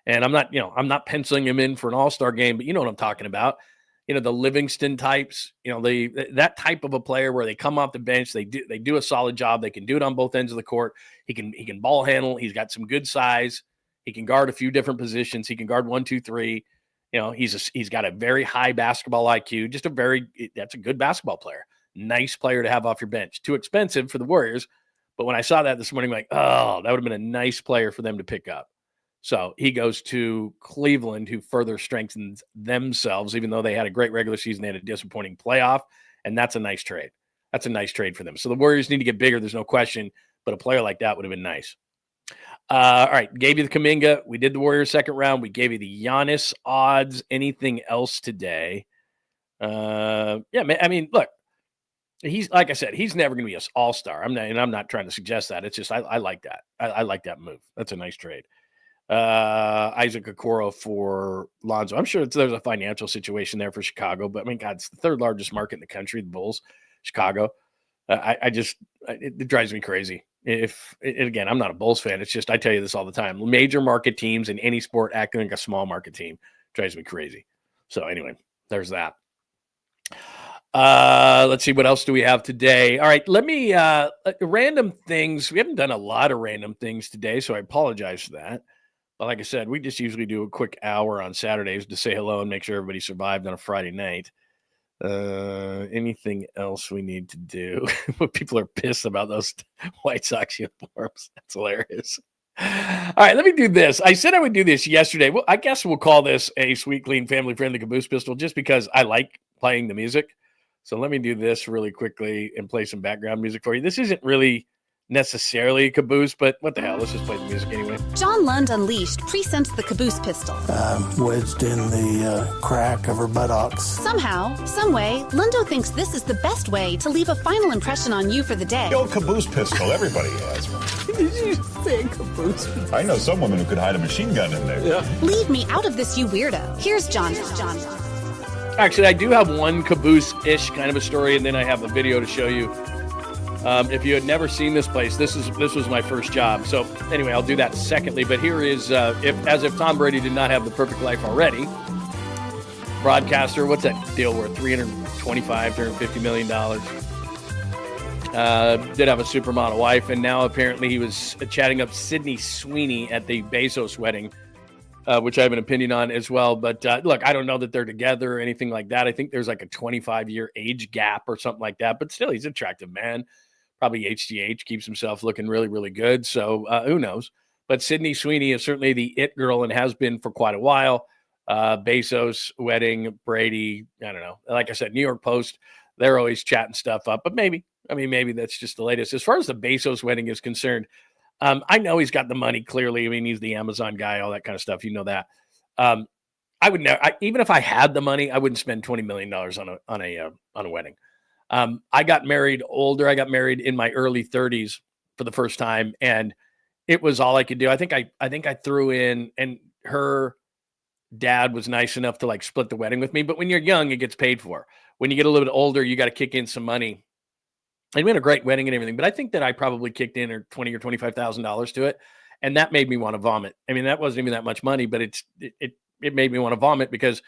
And I'm not penciling him in for an all-star game, but you know what I'm talking about. The Livingston types, that type of a player where they come off the bench, they do a solid job. They can do it on both ends of the court. He can ball handle. He's got some good size. He can guard a few different positions. He can guard 1, 2, 3. He's got a very high basketball IQ. That's a good basketball player. Nice player to have off your bench. Too expensive for the Warriors. But when I saw that this morning, I'm like, oh, that would have been a nice player for them to pick up. So he goes to Cleveland, who further strengthens themselves, even though they had a great regular season. They had a disappointing playoff, and that's a nice trade. That's a nice trade for them. So the Warriors need to get bigger, there's no question, but a player like that would have been nice. All right, gave you the Kuminga. We did the Warriors second round. We gave you the Giannis odds. Anything else today? Yeah, I mean, look, he's, like I said, he's never going to be an all-star. I'm not trying to suggest that. It's just I like that. I like that move. That's a nice trade. Isaac Okoro for Lonzo. I'm sure there's a financial situation there for Chicago, but I mean, God, it's the 3rd largest market in the country, the Bulls, Chicago. It drives me crazy. Again, I'm not a Bulls fan. It's just, I tell you this all the time. Major market teams in any sport acting like a small market team drives me crazy. So anyway, there's that. Let's see, what else do we have today? All right, let me random things. We haven't done a lot of random things today, so I apologize for that. But like I said, we just usually do a quick hour on Saturdays to say hello and make sure everybody survived on a Friday night. Anything else we need to do? People are pissed about those White Sox uniforms. That's hilarious. All right, let me do this. I said I would do this yesterday. Well, I guess we'll call this a sweet, clean, family-friendly caboose pistol just because I like playing the music. So let me do this really quickly and play some background music for you. This isn't really necessarily a caboose, but what the hell? Let's just play the music anyway. John Lund Unleashed presents the caboose pistol. Wedged in the crack of her buttocks. Somehow, someway, Lundo thinks this is the best way to leave a final impression on you for the day. The old caboose pistol, everybody has one. Did you say caboose? I know some woman who could hide a machine gun in there. Yeah. Leave me out of this, you weirdo. Here's John. Actually, I do have one caboose-ish kind of a story, and then I have a video to show you. If you had never seen this place, this was my first job. So anyway, I'll do that secondly. But here is, if Tom Brady did not have the perfect life already, broadcaster, what's that deal worth? $350 million. Did have a supermodel wife, and now apparently he was chatting up Sydney Sweeney at the Bezos wedding, which I have an opinion on as well. But look, I don't know that they're together or anything like that. I think there's like a 25-year age gap or something like that. But still, he's an attractive man. Probably HGH, keeps himself looking really, really good. So who knows? But Sydney Sweeney is certainly the it girl and has been for quite a while. Bezos wedding, Brady, I don't know. Like I said, New York Post, they're always chatting stuff up. But maybe that's just the latest. As far as the Bezos wedding is concerned, I know he's got the money, clearly. I mean, he's the Amazon guy, all that kind of stuff. You know that. I would never, even if I had the money, I wouldn't spend $20 million on a wedding. I got married older. I got married in my early 30s for the first time, and it was all I could do. I think I threw in, and her dad was nice enough to like split the wedding with me. But when you're young, it gets paid for. When you get a little bit older, you got to kick in some money. And we had a great wedding and everything, but I think that I probably kicked in $20,000 or $25,000 to it, and that made me want to vomit. I mean, that wasn't even that much money, but it made me want to vomit because,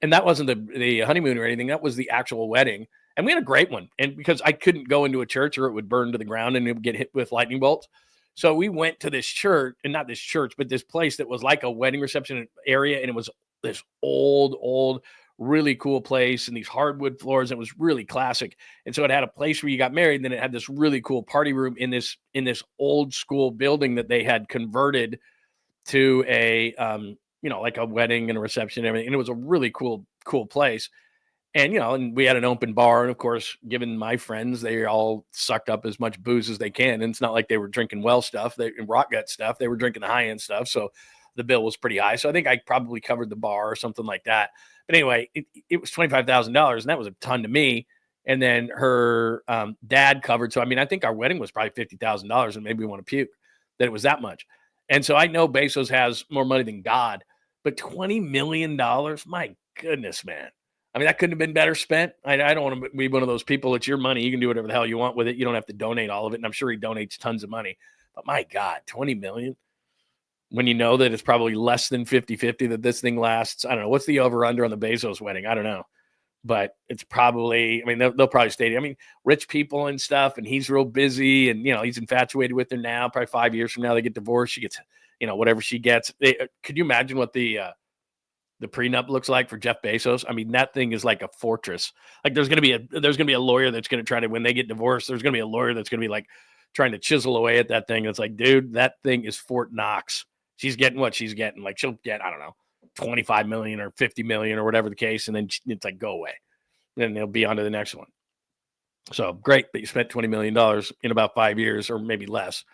and that wasn't the honeymoon or anything. That was the actual wedding. And we had a great one. And because I couldn't go into a church or it would burn to the ground and it would get hit with lightning bolts. So we went to this church, and not this church, but this place that was like a wedding reception area. And it was this old, really cool place and these hardwood floors. And it was really classic. And so it had a place where you got married. And then it had this really cool party room in this old school building that they had converted to a, like a wedding and a reception and everything. And it was a really cool place. And, and we had an open bar. And of course, given my friends, they all sucked up as much booze as they can. And it's not like they were drinking well stuff, rock gut stuff. They were drinking the high end stuff. So the bill was pretty high. So I think I probably covered the bar or something like that. But anyway, it was $25,000, and that was a ton to me. And then her dad covered. So, I mean, I think our wedding was probably $50,000, and maybe we want to puke that it was that much. And so I know Bezos has more money than God, but $20 million, my goodness, man. I mean, that couldn't have been better spent. I don't want to be one of those people. It's your money. You can do whatever the hell you want with it. You don't have to donate all of it. And I'm sure he donates tons of money. But my God, $20 million? When you know that it's probably less than 50-50 that this thing lasts. I don't know. What's the over-under on the Bezos wedding? I don't know. But it's probably, I mean, they'll probably stay. I mean, rich people and stuff, and he's real busy, and, he's infatuated with her now. Probably 5 years from now, they get divorced. She gets, whatever she gets. Could you imagine what the prenup looks like for Jeff Bezos? I mean, that thing is like a fortress. Like there's going to be a lawyer that's going to try to, when they get divorced, there's going to be a lawyer that's going to be like trying to chisel away at that thing. It's like, dude, that thing is Fort Knox. She's getting what she's getting. Like she'll get, I don't know, 25 million or 50 million or whatever the case. And then it's like, go away. Then they'll be on to the next one. So great that you spent $20 million in about 5 years or maybe less.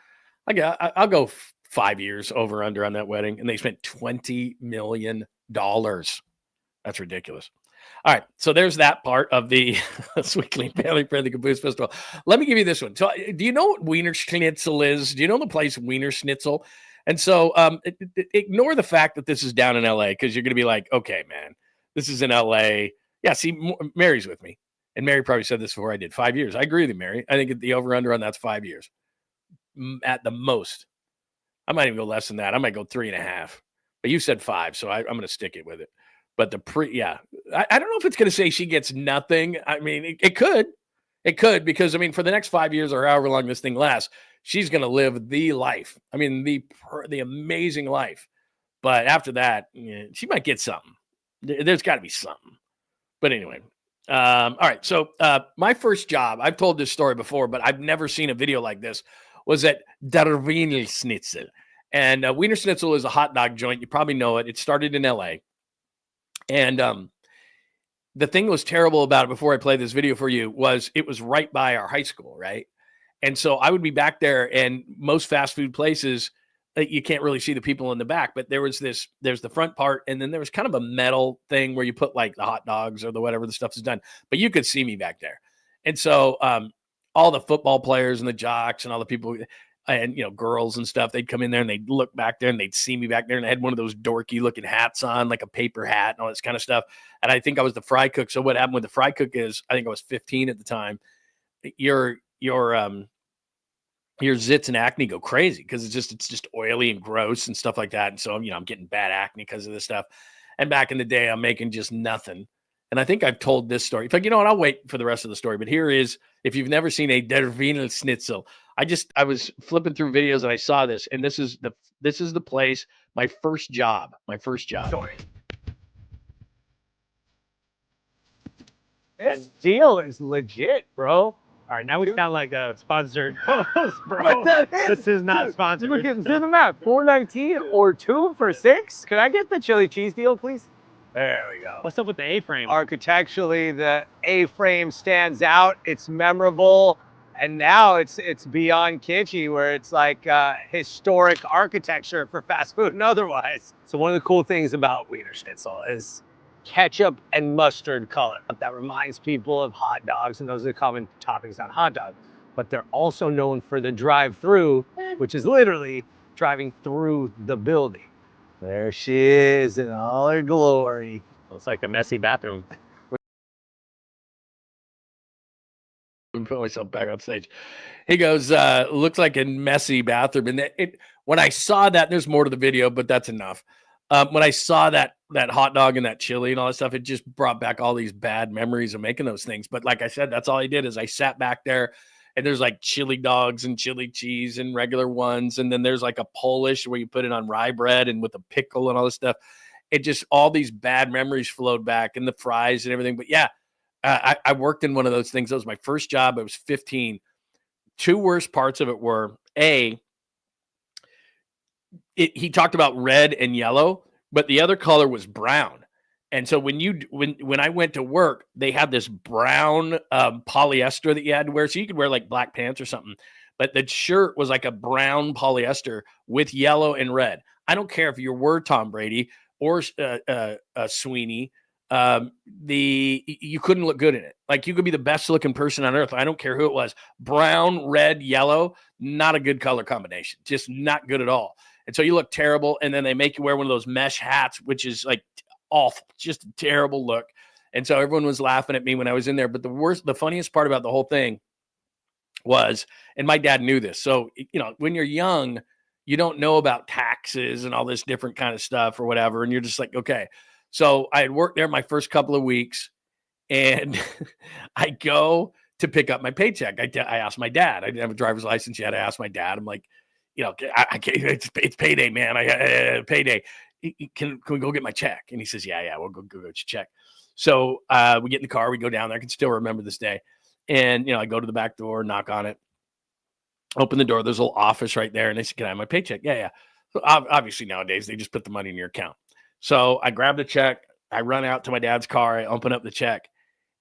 I'll go 5 years over under on that wedding. And they spent $20 million. That's ridiculous. All right. So there's that part of the Sweet Clean Family Friendly Caboose Festival. Let me give you this one. So do you know what 𝐬𝐮𝐬𝐫𝐷𝐿 is? Do you know the place 𝐬𝐮𝐬𝐫𝐷𝐿? And so ignore the fact that this is down in LA, because you're going to be like, okay, man, this is in LA. Yeah. See, Mary's with me. And Mary probably said this before I did. 5 years. I agree with you, Mary. I think the over under on that's 5 years at the most. I might even go less than that. I might go 3.5. But you said 5, so I'm going to stick it with it. But I don't know if it's going to say she gets nothing. I mean, it could. It could, because, I mean, for the next 5 years or however long this thing lasts, she's going to live the life. I mean, the amazing life. But after that, she might get something. There's got to be something. But anyway. All right. So my first job, I've told this story before, but I've never seen a video like this, was at Der Wiener Schnitzel. And Wiener Schnitzel is a hot dog joint. You probably know it. It started in LA. And the thing that was terrible about it, before I play this video for you, was it was right by our high school, right? And so I would be back there, and most fast food places, you can't really see the people in the back, but there's the front part, and then there was kind of a metal thing where you put like the hot dogs or the whatever the stuff is done, but you could see me back there. And so all the football players and the jocks and all the people, and, girls and stuff, they'd come in there and they'd look back there and they'd see me back there, and I had one of those dorky looking hats on, like a paper hat and all this kind of stuff. And I think I was the fry cook. So what happened with the fry cook is, I think I was 15 at the time. Your zits and acne go crazy because it's just oily and gross and stuff like that. And so, I'm getting bad acne because of this stuff. And back in the day, I'm making just nothing. And I think I've told this story. In fact, you know what? I'll wait for the rest of the story. But here is, if you've never seen a 𝐿𝐮𝐬𝐜𝐫𝐢𝐻𝐻𝐿, I was flipping through videos and I saw this, and this is the place, my first job. This deal is legit, bro. All right, now we sound like a sponsored host, bro. This is not sponsored. Look at that, $4.19 or 2 for $6. Can I get the chili cheese deal, please? There we go. What's up with the A-frame? Architecturally, the A-frame stands out. It's memorable, and now it's beyond kitschy, where it's like historic architecture for fast food and otherwise. So one of the cool things about Wiener Schnitzel is ketchup and mustard color. That reminds people of hot dogs, and those are the common toppings on hot dogs. But they're also known for the drive-through, which is literally driving through the building. There she is in all her glory. Looks like a messy bathroom. Put myself back on stage. He goes, looks like a messy bathroom. And when I saw that, there's more to the video, but that's enough. When I saw that hot dog and that chili and all that stuff, it just brought back all these bad memories of making those things. But like I said, that's all I did is I sat back there, and there's like chili dogs and chili cheese and regular ones. And then there's like a Polish where you put it on rye bread and with a pickle and all this stuff. It just, all these bad memories flowed back, and the fries and everything. But yeah, I worked in one of those things. That was my first job. I was 15. Two worst parts of it were, he talked about red and yellow, but the other color was brown. And so when I went to work, they had this brown polyester that you had to wear. So you could wear like black pants or something, but the shirt was like a brown polyester with yellow and red. I don't care if you were Tom Brady or Sweeney. You couldn't look good in it. Like, you could be the best looking person on earth. I don't care who it was. Brown, red, yellow, not a good color combination. Just not good at all. And so you look terrible. And then they make you wear one of those mesh hats, which is like awful, just a terrible look. And so everyone was laughing at me when I was in there. But the funniest part about the whole thing was, and my dad knew this. So, when you're young, you don't know about taxes and all this different kind of stuff or whatever. And you're just like, okay. So I had worked there my first couple of weeks, and I go to pick up my paycheck. I asked my dad. I didn't have a driver's license yet. I asked my dad. I'm like, I can't, it's payday, man. Payday. Can we go get my check? And he says, yeah, we'll go get your check. So we get in the car, we go down there. I can still remember this day. And, I go to the back door, knock on it, open the door. There's a little office right there. And they said, can I have my paycheck? Yeah. So obviously nowadays they just put the money in your account. So I grabbed the check. I run out to my dad's car. I open up the check,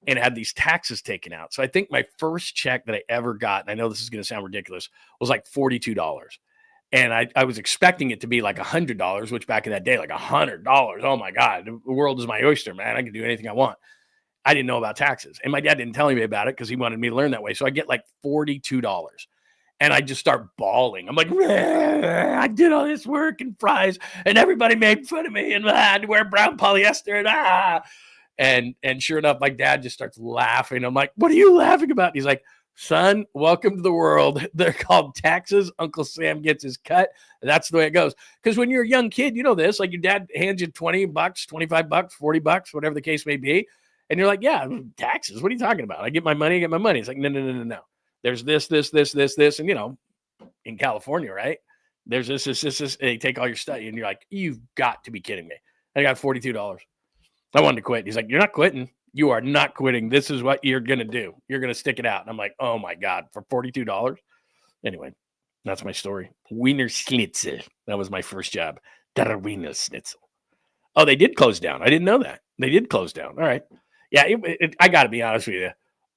and it had these taxes taken out. So I think my first check that I ever got, and I know this is going to sound ridiculous, was like $42. And I was expecting it to be like $100, which back in that day, like $100. Oh my God, the world is my oyster, man. I can do anything I want. I didn't know about taxes. And my dad didn't tell me about it because he wanted me to learn that way. So I get like $42. And I just start bawling. I'm like, I did all this work and fries, and everybody made fun of me, and I had to wear brown polyester, and sure enough, my dad just starts laughing. I'm like, what are you laughing about? And he's like, son, welcome to the world. They're called taxes. Uncle Sam gets his cut. That's the way it goes. Because when you're a young kid, you know this, like your dad hands you $20, $25, $40, whatever the case may be. And you're like, yeah, taxes. What are you talking about? I get my money. It's like, no. There's this. And, in California, right? There's this. And they take all your stuff. And you're like, you've got to be kidding me. I got $42. I wanted to quit. He's like, you're not quitting. You are not quitting. This is what you're going to do. You're going to stick it out. And I'm like, oh my God, for $42. Anyway, that's my story. Wiener Schnitzel. That was my first job. Der Wiener Schnitzel. Oh, they did close down. I didn't know that. They did close down. All right. Yeah, I got to be honest with you.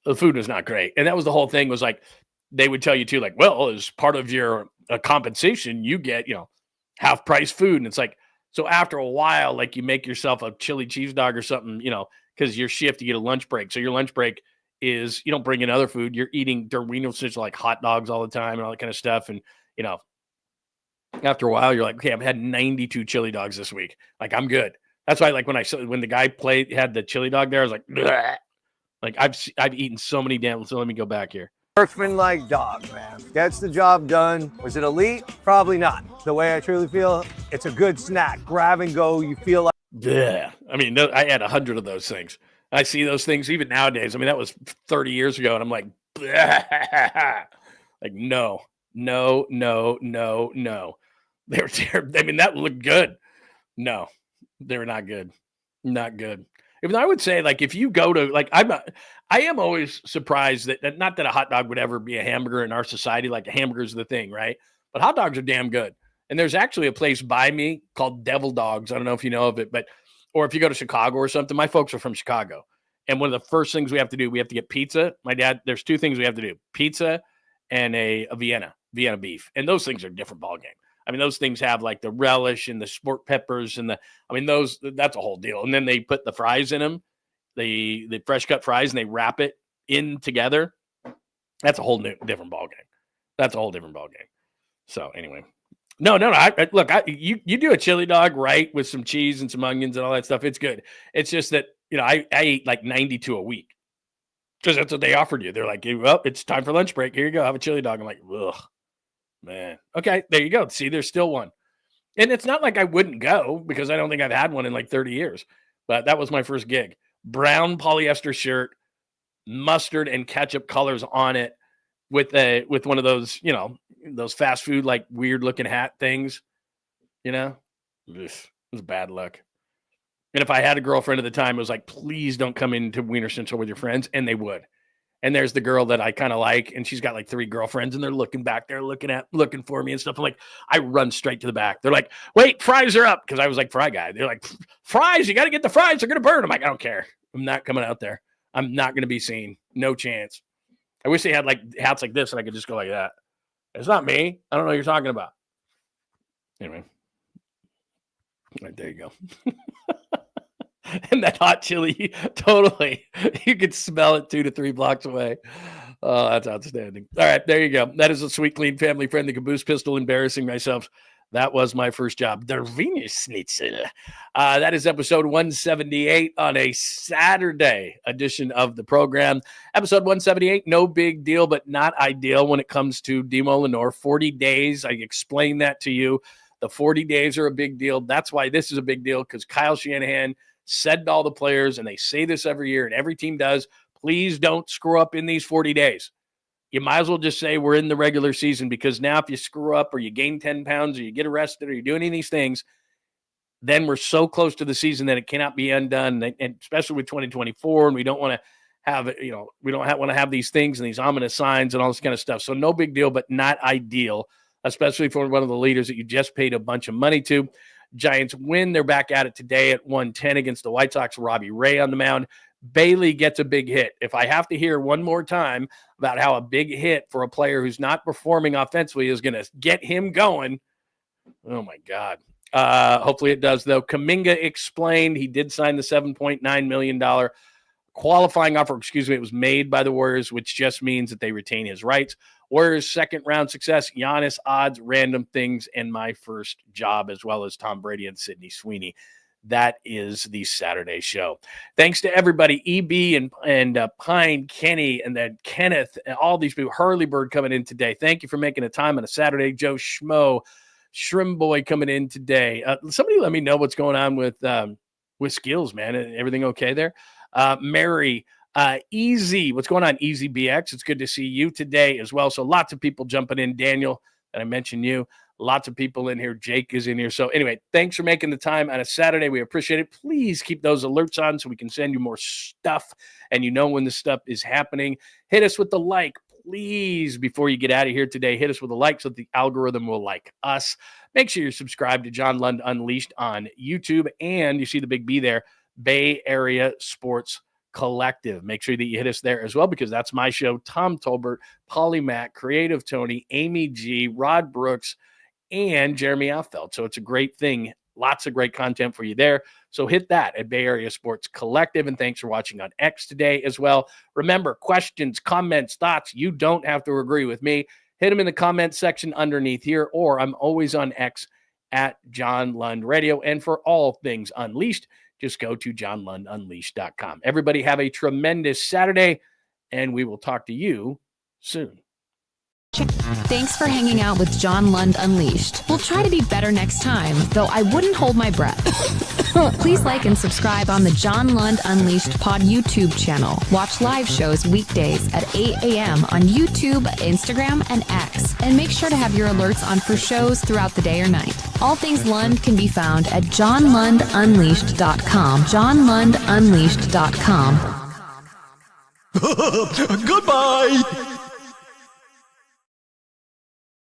The food was not great. And that was the whole thing, was like, they would tell you too, like, well, as part of your compensation, you get, half price food. And it's like, so after a while, like, you make yourself a chili cheese dog or something, because your shift, you get a lunch break. So your lunch break is, you don't bring in other food. You're eating der Wiener Schnitzel, like hot dogs all the time and all that kind of stuff. And, you know, after a while, you're like, okay, I've had 92 chili dogs this week. Like, I'm good. That's why, like, when the guy had the chili dog there, I was like, bleh. Like, I've eaten so many damn. So let me go back here. Workman-like dog, man. Gets the job done. Was it elite? Probably not. The way I truly feel, it's a good snack. Grab and go. You feel like. Yeah. I mean, I had 100 of those things. I see those things even nowadays. I mean, that was 30 years ago, and I'm like, bleh. Like, no. They were terrible. I mean, that looked good. No, they were not good. Not good. Even though I would say, like, if you go to, like, I am always surprised that not that a hot dog would ever be a hamburger in our society. Like, a hamburger is the thing, right? But hot dogs are damn good. And there's actually a place by me called Devil Dogs. I don't know if you know of it, or if you go to Chicago or something. My folks are from Chicago. And one of the first things we have to do, we have to get pizza. My dad, there's two things we have to do: pizza and a Vienna beef. And those things are a different ballgame. I mean, those things have like the relish and the sport peppers and that's a whole deal. And then they put the fries in them, the fresh cut fries, and they wrap it in together. That's a whole different ballgame. That's a whole different ballgame. So anyway, no. You do a chili dog right with some cheese and some onions and all that stuff. It's good. It's just that, I ate like 92 a week because that's what they offered you. They're like, well, it's time for lunch break. Here you go. Have a chili dog. I'm like, ugh. Man. Okay, there you go. See, there's still one. And it's not like I wouldn't go because I don't think I've had one in like 30 years. But that was my first gig. Brown polyester shirt, mustard and ketchup colors on it with one of those, those fast food, like weird looking hat things. It was bad luck. And if I had a girlfriend at the time, it was like, please don't come into Wiener Schnitzel with your friends. And they would. And there's the girl that I kind of like, and she's got like 3 girlfriends, and they're looking back there, looking for me and stuff. I'm like, I run straight to the back. They're like, wait, fries are up. Because I was like, fry guy. They're like, fries, you got to get the fries. They're going to burn. I'm like, I don't care. I'm not coming out there. I'm not going to be seen. No chance. I wish they had like hats like this, and I could just go like that. It's not me. I don't know what you're talking about. Anyway. Right, there you go. And that hot chili, totally. You could smell it 2 to 3 blocks away. Oh, that's outstanding. All right, there you go. That is a sweet, clean, family-friendly caboose pistol. Embarrassing myself. That was my first job. Der Wiener Schnitzel. That is episode 178 on a Saturday edition of the program. Episode 178, no big deal, but not ideal when it comes to Demo Lenore. 40 days. I explained that to you. The 40 days are a big deal. That's why this is a big deal, because Kyle Shanahan said to all the players, and they say this every year, and every team does, please don't screw up in these 40 days. You might as well just say we're in the regular season, because now if you screw up or you gain 10 pounds or you get arrested or you do any of these things, then we're so close to the season that it cannot be undone, and especially with 2024, and we don't want to have it, we don't want to have these things and these ominous signs and all this kind of stuff. So no big deal, but not ideal, especially for one of the leaders that you just paid a bunch of money to. Giants win. They're back at it today at 110 against the White Sox. Robbie Ray on the mound. Bailey gets a big hit. If I have to hear one more time about how a big hit for a player who's not performing offensively is going to get him going, oh my God. Hopefully it does, though. Kuminga explained he did sign the $7.9 million qualifying offer. It was made by the Warriors, which just means that they retain his rights. Warriors' second-round success, Giannis, odds, random things, and my first job, as well as Tom Brady and Sidney Sweeney. That is the Saturday show. Thanks to everybody, EB and Pine, Kenny, and then Kenneth, and all these people, Hurley Bird coming in today. Thank you for making a time on a Saturday. Joe Schmo, Shrimp Boy coming in today. Somebody let me know what's going on with skills, man. Everything okay there? Mary, Easy, what's going on, Easy BX? It's good to see you today as well. So lots of people jumping in. Daniel, that I mentioned you. Lots of people in here. Jake is in here. So anyway, thanks for making the time on a Saturday. We appreciate it. Please keep those alerts on so we can send you more stuff, and when this stuff is happening. Hit us with the like, please, before you get out of here today. Hit us with a like so that the algorithm will like us. Make sure you're subscribed to John Lund Unleashed on YouTube, and you see the big B there, Bay Area Sports Collective. Make sure that you hit us there as well, because that's my show. Tom Tolbert, Polly Mac, Creative Tony, Amy G, Rod Brooks, and Jeremy Affeld. So it's a great thing. Lots of great content for you there. So hit that at Bay Area Sports Collective. And thanks for watching on X today as well. Remember, questions, comments, thoughts, you don't have to agree with me. hit them in the comment section underneath here, or I'm always on X at John Lund Radio. And for all things Unleashed, just go to johnlundunleashed.com. Everybody have a tremendous Saturday, and we will talk to you soon. Thanks for hanging out with John Lund Unleashed. We'll try to be better next time, though I wouldn't hold my breath. Please like and subscribe on the John Lund Unleashed Pod YouTube channel. Watch live shows weekdays at 8 a.m. on YouTube, Instagram, and X. And make sure to have your alerts on for shows throughout the day or night. All things Lund can be found at johnlundunleashed.com. johnlundunleashed.com. Goodbye!